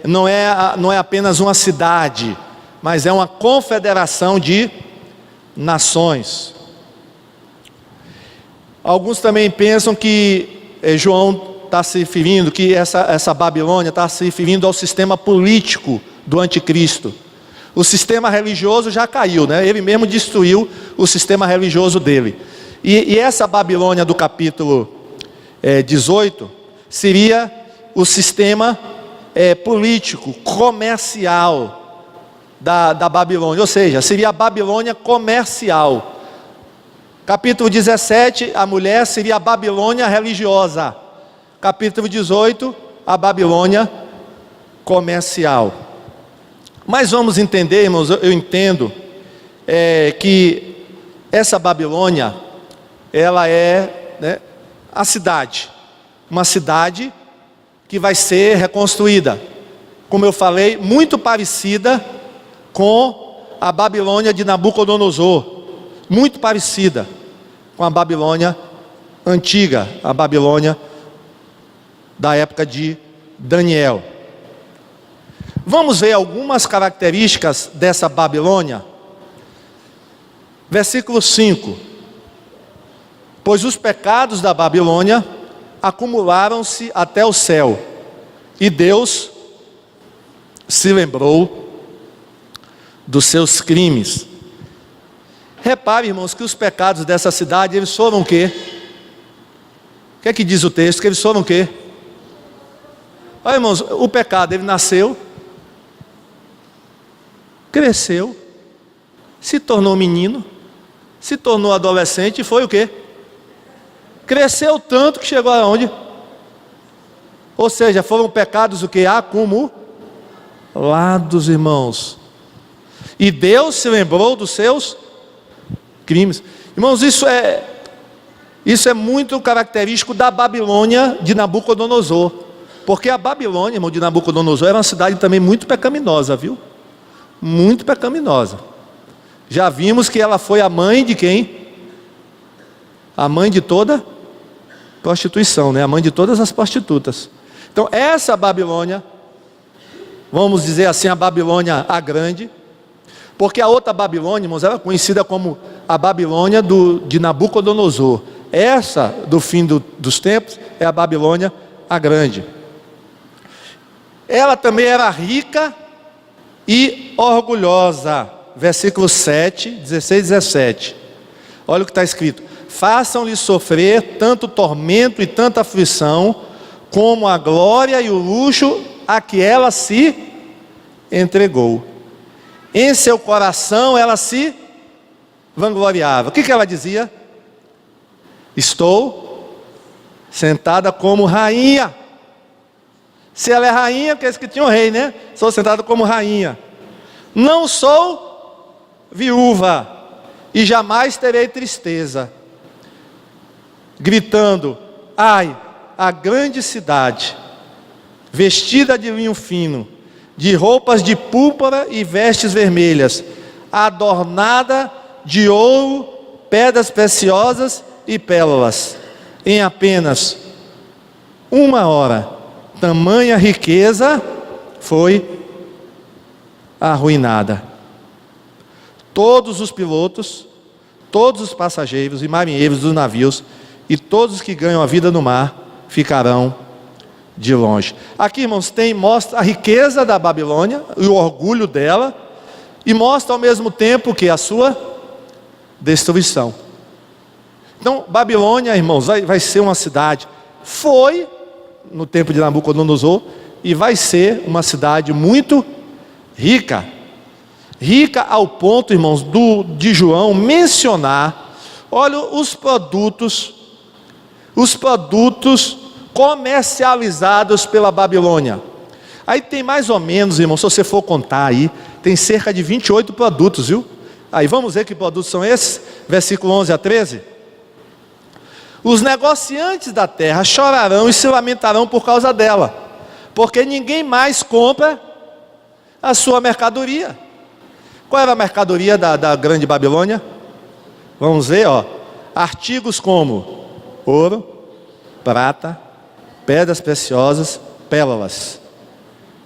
B: não é apenas uma cidade, mas é uma confederação de nações. Alguns também pensam que João está se referindo, que essa Babilônia está se referindo ao sistema político do anticristo. O sistema religioso já caiu, né? Ele mesmo destruiu o sistema religioso dele. E essa Babilônia do capítulo 18 seria o sistema político, comercial da Babilônia, ou seja, seria a Babilônia comercial. Capítulo 17, a mulher seria a Babilônia religiosa. Capítulo 18, a Babilônia comercial. Mas vamos entender, irmãos, eu entendo que essa Babilônia, ela a cidade, uma cidade que vai ser reconstruída, como eu falei, muito parecida com a Babilônia de Nabucodonosor, muito parecida com a Babilônia antiga, a Babilônia da época de Daniel. Vamos ver algumas características dessa Babilônia. Versículo 5: pois os pecados da Babilônia acumularam-se até o céu, e Deus se lembrou dos seus crimes. Repare, irmãos, que os pecados dessa cidade, eles foram o quê? O que é que diz o texto? Que eles foram o quê? Olha, irmãos, o pecado, ele nasceu, cresceu, se tornou menino, se tornou adolescente e foi o quê? Cresceu tanto que chegou aonde? Ou seja, foram pecados o que? Acumulados, irmãos. E Deus se lembrou dos seus crimes. Irmãos, isso é muito característico da Babilônia de Nabucodonosor. Porque a Babilônia, irmão, de Nabucodonosor era uma cidade também muito pecaminosa, viu? Muito pecaminosa. Já vimos que ela foi a mãe de quem? A mãe de toda prostituição, né? A mãe de todas as prostitutas. Então essa Babilônia, vamos dizer assim, a Babilônia a grande, porque a outra Babilônia, irmãos, era conhecida como a Babilônia de Nabucodonosor. Essa do fim dos tempos é a Babilônia a grande. Ela também era rica e orgulhosa. Versículos 7, 16 e 17. Olha o que está escrito: façam-lhe sofrer tanto tormento e tanta aflição, como a glória e o luxo a que ela se entregou. Em seu coração ela se vangloriava. O que ela dizia? Estou sentada como rainha. Se ela é rainha, porque eles que tinham rei, né? Sou sentada como rainha. Não sou viúva, e jamais terei tristeza. Gritando: ai, a grande cidade, vestida de linho fino, de roupas de púrpura e vestes vermelhas, adornada de ouro, pedras preciosas e pérolas. Em apenas uma hora, tamanha riqueza foi arruinada. Todos os pilotos, todos os passageiros e marinheiros dos navios e todos os que ganham a vida no mar ficarão de longe. Aqui, irmãos, mostra a riqueza da Babilônia e o orgulho dela, e mostra ao mesmo tempo que a sua destruição. Então, Babilônia, irmãos, vai ser uma cidade, foi no tempo de Nabucodonosor, e vai ser uma cidade muito rica. Rica ao ponto, irmãos, de João mencionar, olha os produtos comercializados pela Babilônia. Aí tem mais ou menos, irmão, se você for contar aí, tem cerca de 28 produtos, viu? Aí vamos ver que produtos são esses, versículo 11 a 13. Os negociantes da terra chorarão e se lamentarão por causa dela, porque ninguém mais compra a sua mercadoria. Qual era a mercadoria da grande Babilônia? Vamos ver, ó. Artigos como ouro, prata, pedras preciosas, pérolas,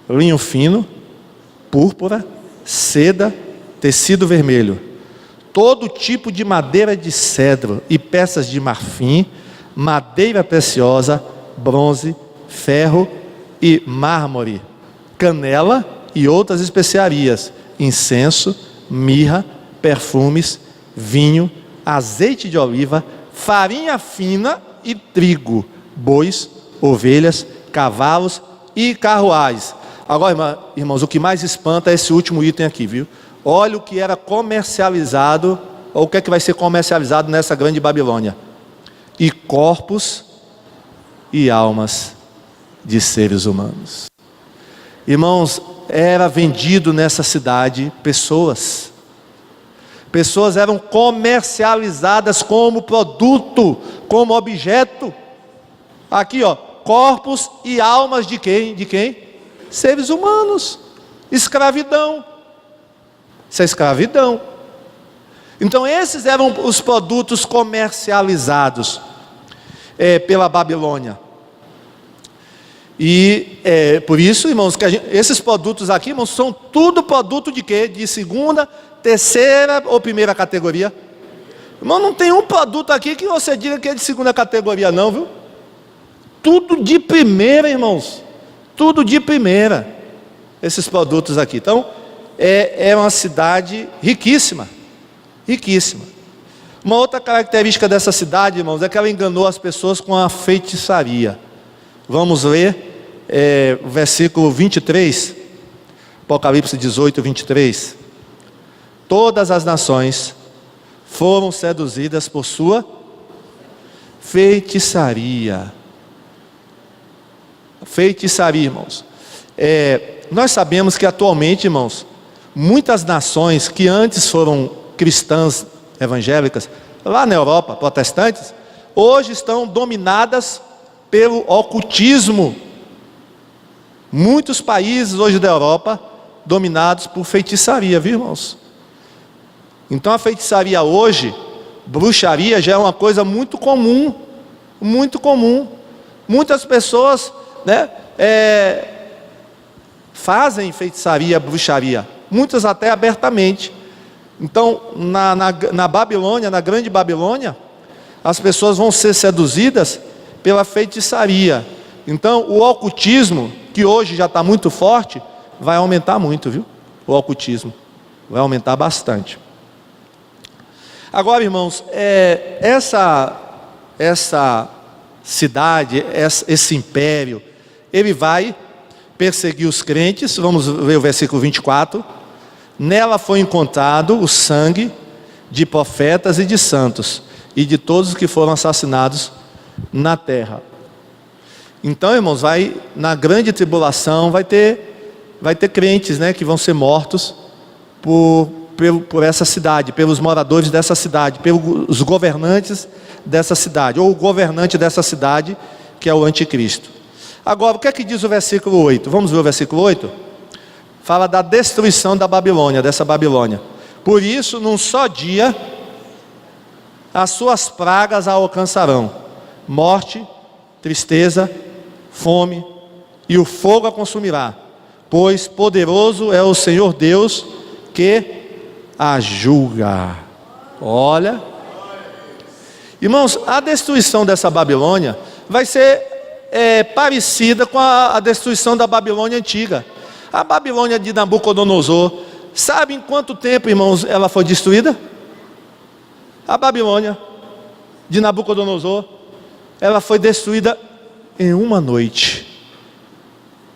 B: linho fino, púrpura, seda, tecido vermelho, todo tipo de madeira de cedro e peças de marfim, madeira preciosa, bronze, ferro e mármore, canela e outras especiarias, incenso, mirra, perfumes, vinho, azeite de oliva, farinha fina e trigo, bois, ovelhas, cavalos e carruagens. Agora, irmãos, o que mais espanta é esse último item aqui, viu? Olha o que era comercializado, ou o que é que vai ser comercializado nessa grande Babilônia. E corpos e almas de seres humanos. Irmãos, era vendido nessa cidade pessoas. Pessoas eram comercializadas como produto, como objeto. Aqui, ó, corpos e almas de quem? De quem? Seres humanos. Escravidão. Isso é escravidão. Então esses eram os produtos comercializados pela Babilônia. E por isso, irmãos, que esses produtos aqui, irmãos, são tudo produto de quê? De segunda, terceira ou primeira categoria? Irmão, não tem um produto aqui que você diga que é de segunda categoria não, viu? Tudo de primeira, irmãos. Tudo de primeira. Esses produtos aqui. Então, é uma cidade riquíssima. Riquíssima. Uma outra característica dessa cidade, irmãos, é que ela enganou as pessoas com a feitiçaria. Vamos ler o versículo 23, Apocalipse 18, 23. Todas as nações foram seduzidas por sua feitiçaria. Feitiçaria, irmãos. Nós sabemos que atualmente, irmãos, muitas nações que antes foram cristãs evangélicas, lá na Europa, protestantes, hoje estão dominadas pelo ocultismo. Muitos países hoje da Europa dominados por feitiçaria, viu, irmãos? Então a feitiçaria hoje, bruxaria, já é uma coisa muito comum. Muito comum. Muitas pessoas, né, fazem feitiçaria, bruxaria. Muitas até abertamente. Então na Babilônia, na grande Babilônia, as pessoas vão ser seduzidas pela feitiçaria. Então o ocultismo, que hoje já está muito forte, vai aumentar muito, viu? O ocultismo vai aumentar bastante. Agora, irmãos, essa cidade, esse império, ele vai perseguir os crentes. Vamos ver o versículo 24. Nela foi encontrado o sangue de profetas e de santos, e de todos os que foram assassinados na terra. Então, irmãos, na grande tribulação vai ter crentes, né, que vão ser mortos por essa cidade, pelos moradores dessa cidade, pelos governantes dessa cidade, ou o governante dessa cidade, que é o anticristo. Agora, o que é que diz o versículo 8? Vamos ver o versículo 8? Fala da destruição da Babilônia, dessa Babilônia. Por isso, num só dia, as suas pragas a alcançarão: morte, tristeza, fome, e o fogo a consumirá, pois poderoso é o Senhor Deus que a julga. Olha, irmãos, a destruição dessa Babilônia vai ser parecida com a destruição da Babilônia antiga. A Babilônia de Nabucodonosor, sabe em quanto tempo, irmãos, ela foi destruída? A Babilônia, de Nabucodonosor, ela foi destruída em uma noite.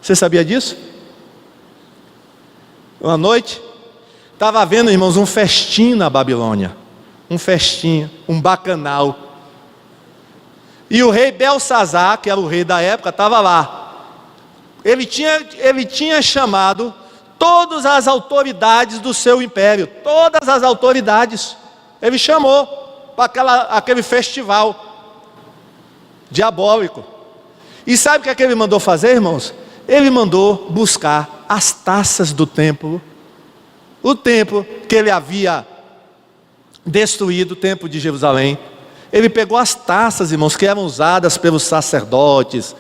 B: Você sabia disso? Uma noite, estava havendo, irmãos, um festim na Babilônia. Um festim, um bacanal. E o rei Belsazar, que era o rei da época, estava lá. Ele tinha chamado todas as autoridades do seu império. Todas as autoridades. Ele chamou para aquele festival diabólico. E sabe o que ele mandou fazer, irmãos? Ele mandou buscar as taças do templo. O templo que ele havia destruído, o templo de Jerusalém. Ele pegou as taças, irmãos, que eram usadas pelos sacerdotes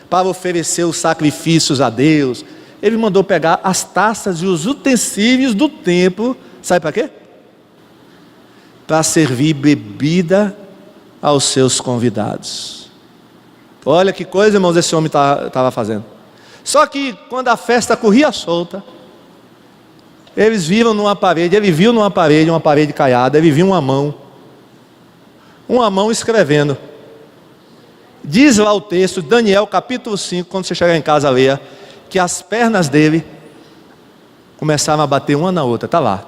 B: para oferecer os sacrifícios a Deus. Ele mandou pegar as taças e os utensílios do templo. Sabe para quê? Para servir bebida aos seus convidados. Olha que coisa, irmãos, esse homem estava fazendo. Só que quando a festa corria solta, ele viu numa parede, uma parede caiada, ele viu uma mão escrevendo. Diz lá o texto, Daniel capítulo 5, quando você chegar em casa, leia, que as pernas dele começaram a bater uma na outra, está lá.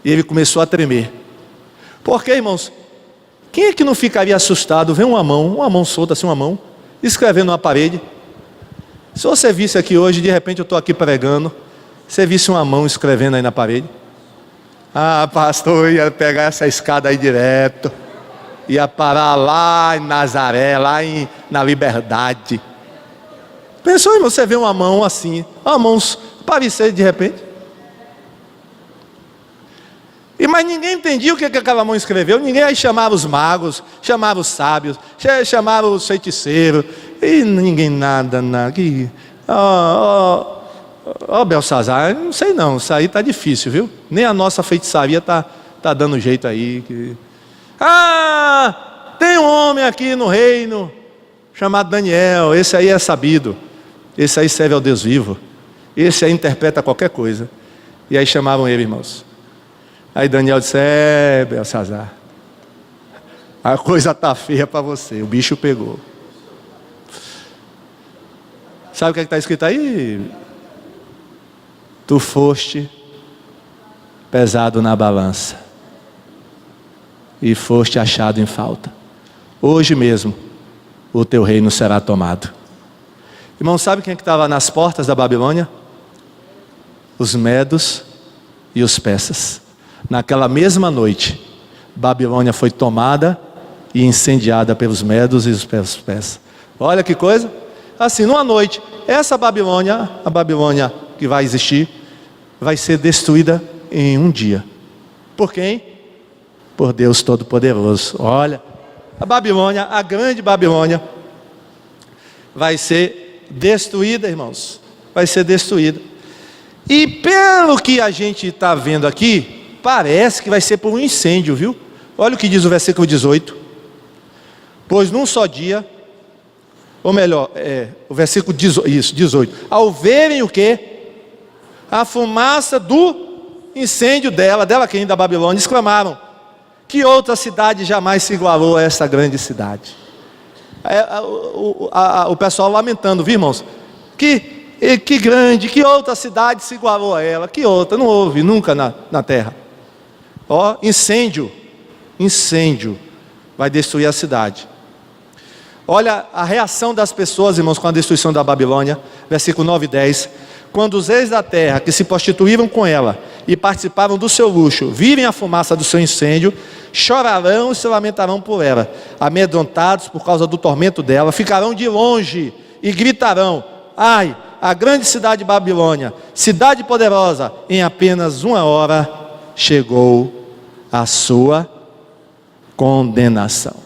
B: E ele começou a tremer. Por quê, irmãos? Quem é que não ficaria assustado ver uma mão solta, assim, uma mão, escrevendo numa parede? Se você visse aqui hoje, de repente eu estou aqui pregando, você visse uma mão escrevendo aí na parede? Ah, pastor, eu ia pegar essa escada aí direto, ia parar lá em Nazaré, na Liberdade. Pensou, irmão, você vê uma mão assim, uma mão aparecer de repente? Mas ninguém entendia o que aquela mão escreveu. Ninguém aí chamava os magos, chamava os sábios, chamava os feiticeiros, e ninguém nada. Belsazar, não sei não, isso aí está difícil, viu? Nem a nossa feitiçaria tá dando jeito aí. Tem um homem aqui no reino chamado Daniel, esse aí é sabido, esse aí serve ao Deus vivo, esse aí interpreta qualquer coisa. E aí chamavam ele, irmãos. Aí Daniel disse: Belsazar, a coisa está feia para você, o bicho pegou. Sabe o que está escrito aí? Tu foste pesado na balança e foste achado em falta. Hoje mesmo o teu reino será tomado. Irmão, sabe quem é que estava nas portas da Babilônia? Os medos e os persas. Naquela mesma noite, Babilônia foi tomada e incendiada pelos medos e os persas. Olha que coisa! Assim, numa noite, essa Babilônia, a Babilônia que vai existir, vai ser destruída em um dia. Por quem? Por Deus Todo-Poderoso. Olha, a Babilônia, a grande Babilônia, vai ser destruída, irmãos. Vai ser destruída. E pelo que a gente está vendo aqui, parece que vai ser por um incêndio, viu? Olha o que diz o versículo 18. Pois num só dia, ou melhor, o versículo 18. Ao verem o quê? A fumaça do incêndio dela quem? Da Babilônia, exclamaram: que outra cidade jamais se igualou a essa grande cidade? O pessoal lamentando, viu, irmãos? Que grande, que outra cidade se igualou a ela? Que outra? Não houve nunca na terra. Incêndio vai destruir a cidade. Olha a reação das pessoas, irmãos, com a destruição da Babilônia, versículo 9 e 10. Quando os reis da terra, que se prostituíram com ela e participavam do seu luxo, virem a fumaça do seu incêndio, chorarão e se lamentarão por ela, amedrontados por causa do tormento dela, ficarão de longe e gritarão: ai, a grande cidade de Babilônia, cidade poderosa, em apenas uma hora chegou a sua condenação.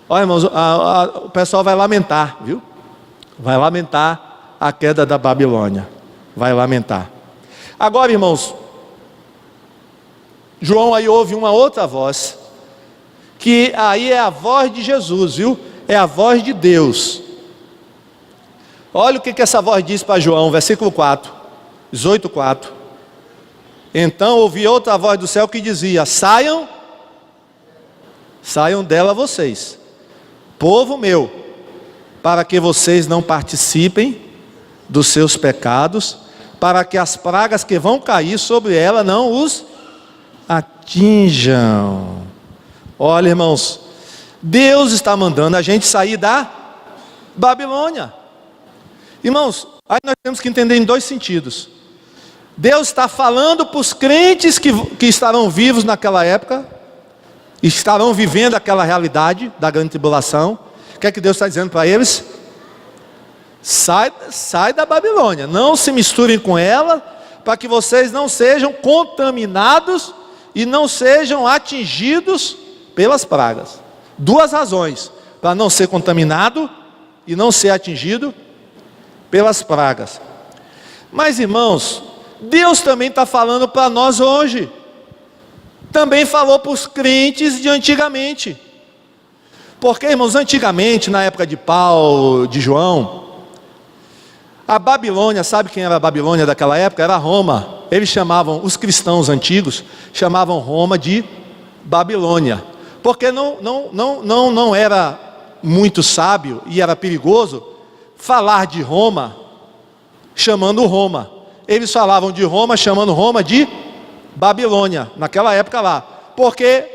B: Olha, irmãos, o pessoal vai lamentar, viu? Vai lamentar a queda da Babilônia. Vai lamentar. Agora, irmãos, João aí ouve uma outra voz, que aí é a voz de Jesus, viu? É a voz de Deus. Olha o que essa voz diz para João, versículo 4, 18:4. Então ouvi outra voz do céu que dizia: saiam saiam dela vocês, povo meu, para que vocês não participem dos seus pecados, para que as pragas que vão cair sobre ela não os atinjam. Olha, irmãos, Deus está mandando a gente sair da Babilônia. Irmãos, aí nós temos que entender em dois sentidos. Deus está falando para os crentes que estarão vivos naquela época, estarão vivendo aquela realidade da grande tribulação. O que é que Deus está dizendo para eles? Sai da Babilônia, não se misturem com ela, para que vocês não sejam contaminados e não sejam atingidos pelas pragas. Duas razões, para não ser contaminado e não ser atingido pelas pragas. Mas, irmãos, Deus também está falando para nós hoje. Também falou para os crentes de antigamente. Porque, irmãos, antigamente, na época de Paulo, de João, a Babilônia, sabe quem era a Babilônia daquela época? Era Roma. Eles chamavam, os cristãos antigos, chamavam Roma de Babilônia. Porque não era muito sábio e era perigoso falar de Roma chamando Roma. Eles falavam de Roma chamando Roma de Babilônia, naquela época lá. Porque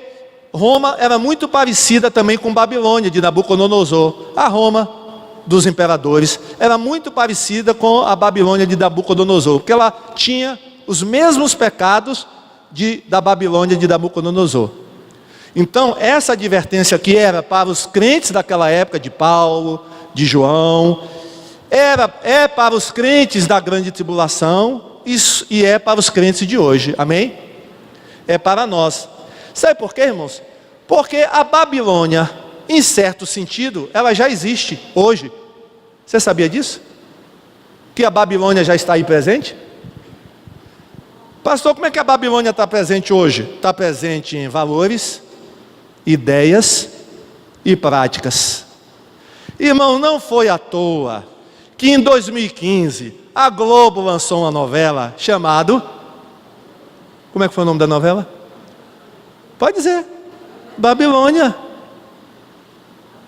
B: Roma era muito parecida também com Babilônia, de Nabucodonosor. A Roma dos imperadores era muito parecida com a Babilônia de Nabucodonosor, porque ela tinha os mesmos pecados da Babilônia de Nabucodonosor. Então essa advertência aqui era para os crentes daquela época, de Paulo, de João, é para os crentes da grande tribulação e é para os crentes de hoje, amém? É para nós. Sabe por quê, irmãos? Porque a Babilônia, em certo sentido, ela já existe hoje. Você sabia disso? Que a Babilônia já está aí presente? Pastor, como é que a Babilônia está presente hoje? Está presente em valores, ideias e práticas. Irmão, não foi à toa que em 2015 a Globo lançou uma novela chamada... Como é que foi o nome da novela? Pode dizer. Babilônia.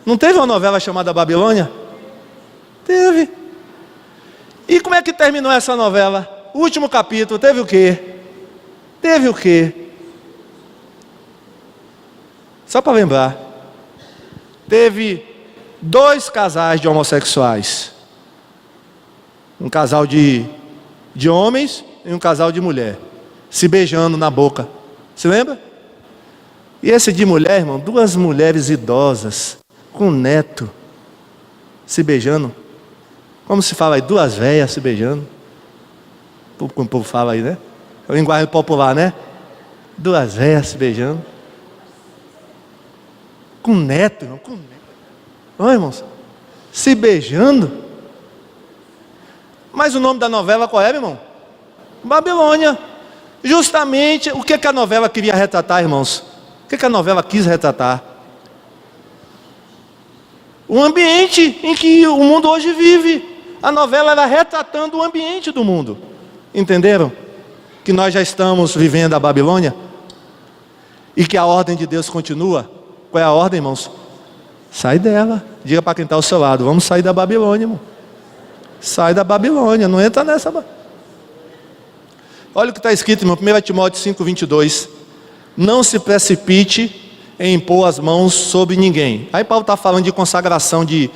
B: Não teve uma novela chamada Babilônia? Teve. E como é que terminou essa novela? O último capítulo teve o quê? Teve o quê? Só para lembrar. Teve 2 casais de homossexuais. Um casal de homens e um casal de mulher. Se beijando na boca. Se lembra? E esse de mulher, irmão, 2 mulheres idosas, com neto, se beijando. Como se fala aí? 2 velhas se beijando. Como o povo fala aí, né? É a linguagem popular, né? 2 velhas se beijando. Com neto, irmão, com neto. Olha, irmãos, se beijando. Mas o nome da novela qual é, irmão? Babilônia. Justamente o que a novela queria retratar, irmãos? O que a novela quis retratar? O ambiente em que o mundo hoje vive. A novela era retratando o ambiente do mundo. Entenderam? Que nós já estamos vivendo a Babilônia. E que a ordem de Deus continua. Qual é a ordem, irmãos? Sai dela. Diga para quem está ao seu lado: vamos sair da Babilônia, irmão. Sai da Babilônia, não entra nessa. Olha o que está escrito, irmão, 1 Timóteo 5:22. Não se precipite em impor as mãos sobre ninguém. Aí Paulo está falando de consagração de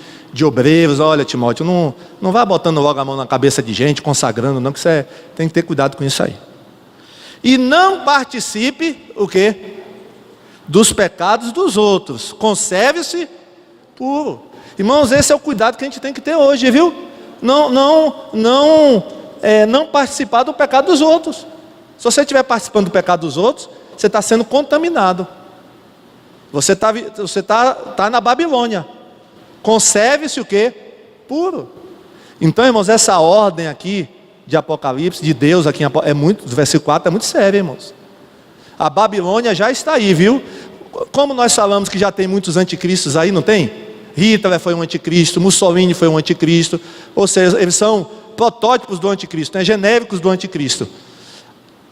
B: obreiros. Olha, Timóteo, não vá botando logo a mão na cabeça de gente, consagrando, não, que você tem que ter cuidado com isso aí. E não participe, o quê? Dos pecados dos outros. Conserve-se puro. Irmãos, esse é o cuidado que a gente tem que ter hoje, viu? Não participar do pecado dos outros. Se você estiver participando do pecado dos outros, você está sendo contaminado. Você tá na Babilônia. Conserve-se o quê? Puro. Então, irmãos, essa ordem aqui de Apocalipse, de Deus aqui é muito, do versículo 4 é muito sério, irmãos. A Babilônia já está aí, viu? Como nós falamos que já tem muitos anticristos aí, não tem? Hitler foi um anticristo, Mussolini foi um anticristo. Ou seja, eles são protótipos do anticristo, né? Genéricos do anticristo.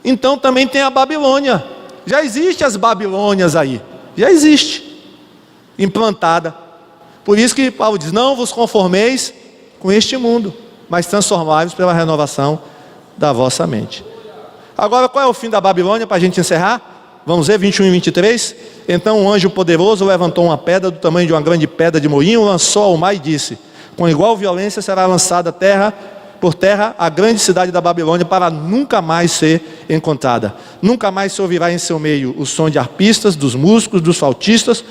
B: Então também tem a Babilônia. Já existe as Babilônias aí. Já existe. implantada. Por isso que Paulo diz: não vos conformeis com este mundo, mas transformai-vos pela renovação da vossa mente. Agora, qual é o fim da Babilônia, para a gente encerrar? Vamos ver 21 e 23. Então um anjo poderoso levantou uma pedra do tamanho de uma grande pedra de moinho, lançou ao mar e disse: com igual violência será lançada por terra a grande cidade da Babilônia, para nunca mais ser encontrada. Nunca mais se ouvirá em seu meio o som de arpistas, dos músicos, dos flautistas,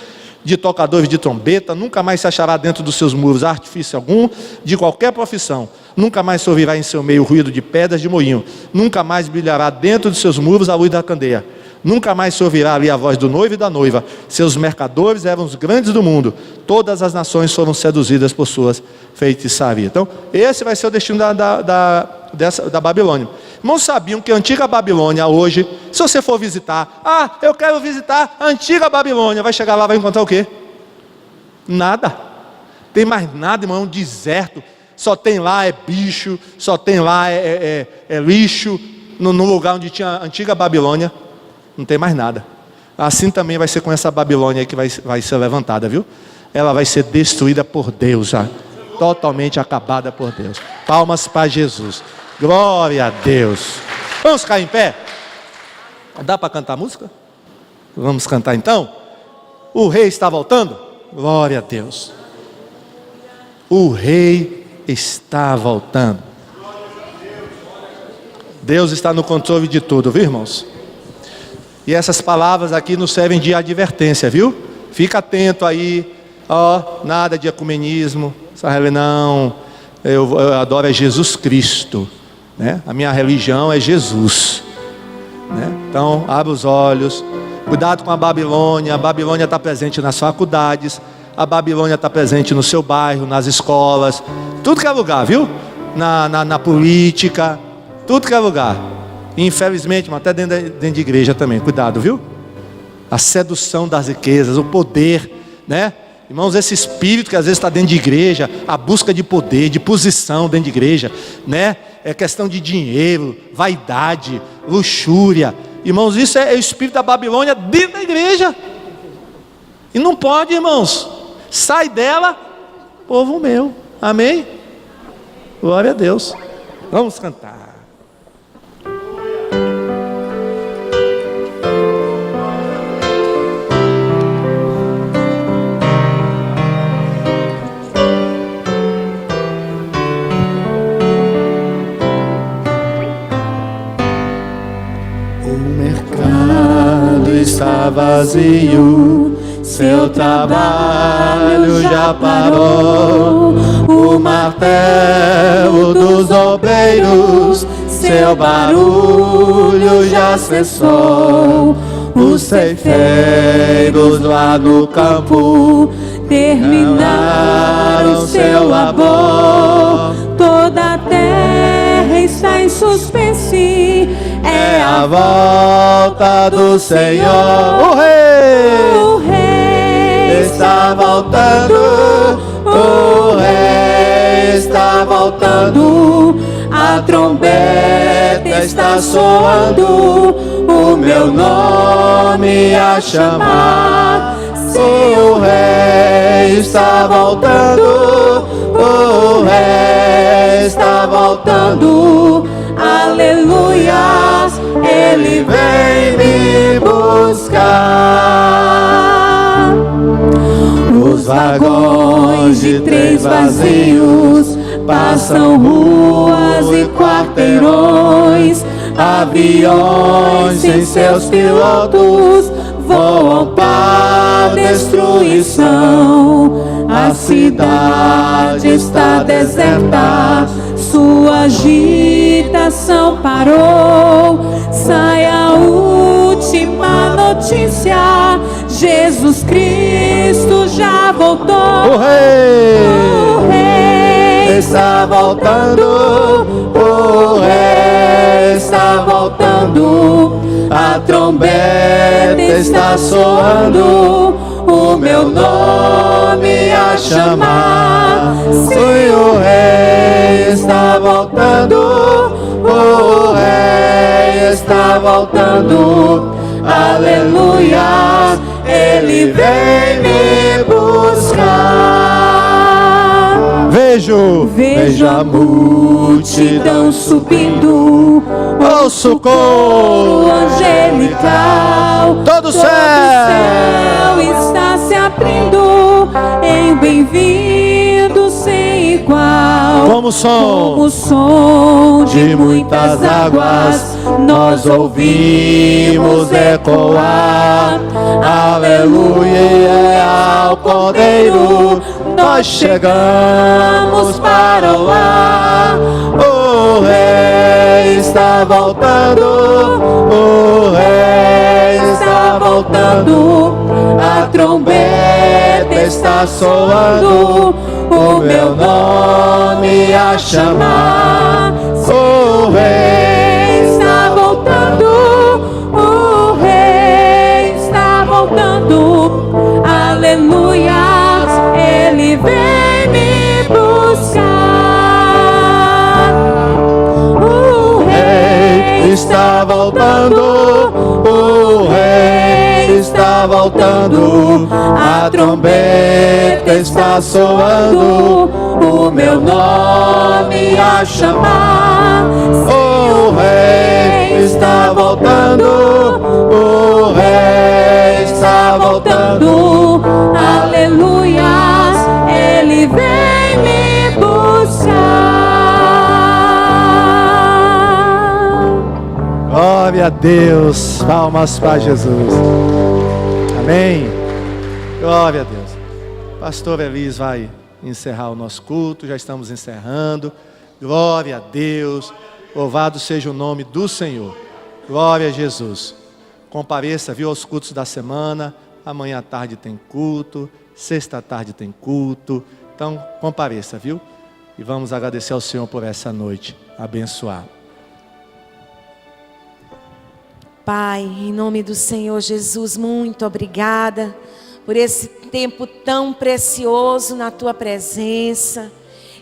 B: de tocadores de trombeta. Nunca mais se achará dentro dos seus muros artifício algum de qualquer profissão. Nunca mais se ouvirá em seu meio o ruído de pedras de moinho. Nunca mais brilhará dentro dos seus muros a luz da candeia. Nunca mais se ouvirá ali a voz do noivo e da noiva. Seus mercadores eram os grandes do mundo. Todas as nações foram seduzidas por suas feitiçarias. Então, esse vai ser o destino da Babilônia. Irmãos, sabiam que a antiga Babilônia hoje, se você for visitar, eu quero visitar a antiga Babilônia, vai chegar lá, vai encontrar o quê? Nada. Tem mais nada, irmão, é um deserto. Só tem lá bicho, só tem lá lixo. No lugar onde tinha a antiga Babilônia, não tem mais nada. Assim também vai ser com essa Babilônia que vai ser levantada, viu? Ela vai ser destruída por Deus, já. Totalmente acabada por Deus. Palmas para Jesus. Glória a Deus. Vamos ficar em pé? Dá para cantar música? Vamos cantar então? O rei está voltando? Glória a Deus. O rei está voltando. Deus está no controle de tudo, viu, irmãos? E essas palavras aqui nos servem de advertência, viu? Fica atento aí, nada de ecumenismo, não, eu adoro Jesus Cristo, né? A minha religião é Jesus, né? Então, abre os olhos, cuidado com a Babilônia está presente nas faculdades, a Babilônia está presente no seu bairro, nas escolas, tudo que é lugar, viu? Na política, tudo que é lugar. E infelizmente, mas até dentro de igreja também, cuidado, viu? A sedução das riquezas, o poder, né? Irmãos, esse espírito que às vezes está dentro de igreja, a busca de poder, de posição dentro de igreja, né? É questão de dinheiro, vaidade, luxúria. Irmãos, isso é o espírito da Babilônia dentro da igreja. E não pode, irmãos. Sai dela, povo meu. Amém? Glória a Deus. Vamos cantar. Está vazio, seu trabalho já parou, o martelo dos obreiros, seu barulho já cessou, os ceifeiros lá no campo terminaram seu labor, toda a terra está em suspense. É a volta do Senhor. O rei está voltando. O rei está voltando. A trombeta está soando. O meu nome a chamar. Sim, o rei está voltando. O rei está voltando. Aleluias, Ele vem me buscar. Os vagões de trens vazios passam ruas e quarteirões. Aviões sem seus pilotos voam para destruição. A cidade está deserta, sua agitação parou. Sai a última notícia: Jesus Cristo já voltou. O rei está voltando. O rei está voltando. A trombeta está soando. O meu nome a chamar. Sim, o rei está voltando. O rei está voltando. Aleluia,
A: Ele vem me buscar.
B: Vejo
A: a multidão subindo, ouço o coro angelical.
B: Todo o céu
A: está se abrindo em bem-vindo sem igual.
B: Como o
A: som de muitas águas, nós ouvimos ecoar. Aleluia ao Cordeiro, nós chegamos para o lar.
B: O Rei está voltando, o Rei está voltando,
A: a trombeta está soando, o meu nome a chamar.
B: o Rei
A: Está voltando, o Rei está voltando. Aleluia, Ele vem me buscar. O Rei
B: está voltando, o Rei está voltando, a trombeta está soando,
A: o meu nome a chamar.
B: o Rei está voltando, o Rei está voltando,
A: Aleluia, Ele vem me buscar.
B: glória a Deus, palmas para Jesus, amém, glória a Deus. Pastor Elis vai encerrar o nosso culto, já estamos encerrando, glória a Deus, louvado seja o nome do Senhor, glória a Jesus. Compareça, viu, aos cultos da semana, amanhã à tarde tem culto, sexta à tarde tem culto, então compareça, viu, e vamos agradecer ao Senhor por essa noite abençoada.
C: Pai, em nome do Senhor Jesus, muito obrigada por esse tempo tão precioso na Tua presença,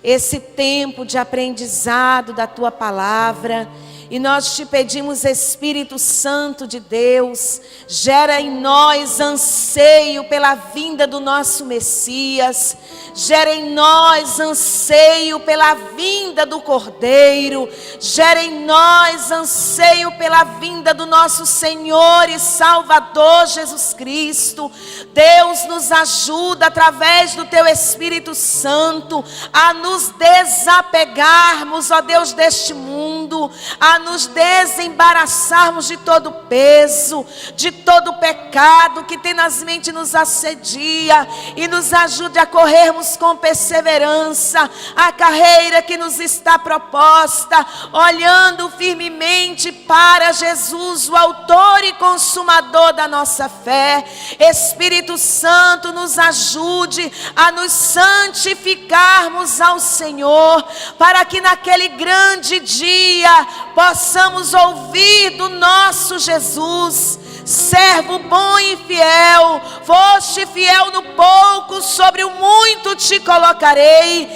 C: esse tempo de aprendizado da Tua palavra. E nós te pedimos, Espírito Santo de Deus, gera em nós anseio pela vinda do nosso Messias, gera em nós anseio pela vinda do Cordeiro, gera em nós anseio pela vinda do nosso Senhor e Salvador Jesus Cristo. Deus, nos ajuda através do Teu Espírito Santo a nos desapegarmos, ó Deus, deste mundo, a nos desembaraçarmos de todo peso, de todo pecado que tenazmente nos assedia, e nos ajude a corrermos com perseverança a carreira que nos está proposta, olhando firmemente para Jesus, o autor e consumador da nossa fé. Espírito Santo, nos ajude a nos santificarmos ao Senhor, para que naquele grande dia possamos ouvir do nosso Jesus: servo bom e fiel, foste fiel no pouco, sobre o muito te colocarei,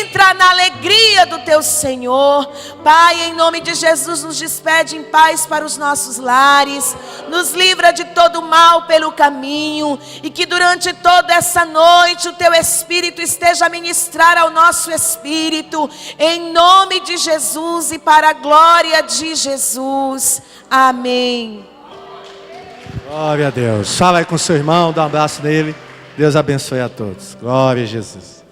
C: entra na alegria do teu Senhor. Pai, em nome de Jesus, nos despede em paz para os nossos lares, nos livra de todo mal pelo caminho, e que durante toda essa noite o teu Espírito esteja a ministrar ao nosso espírito, em nome de Jesus e para a glória de Jesus, amém.
B: Glória a Deus. Fala aí com seu irmão, dá um abraço nele. Deus abençoe a todos. Glória a Jesus.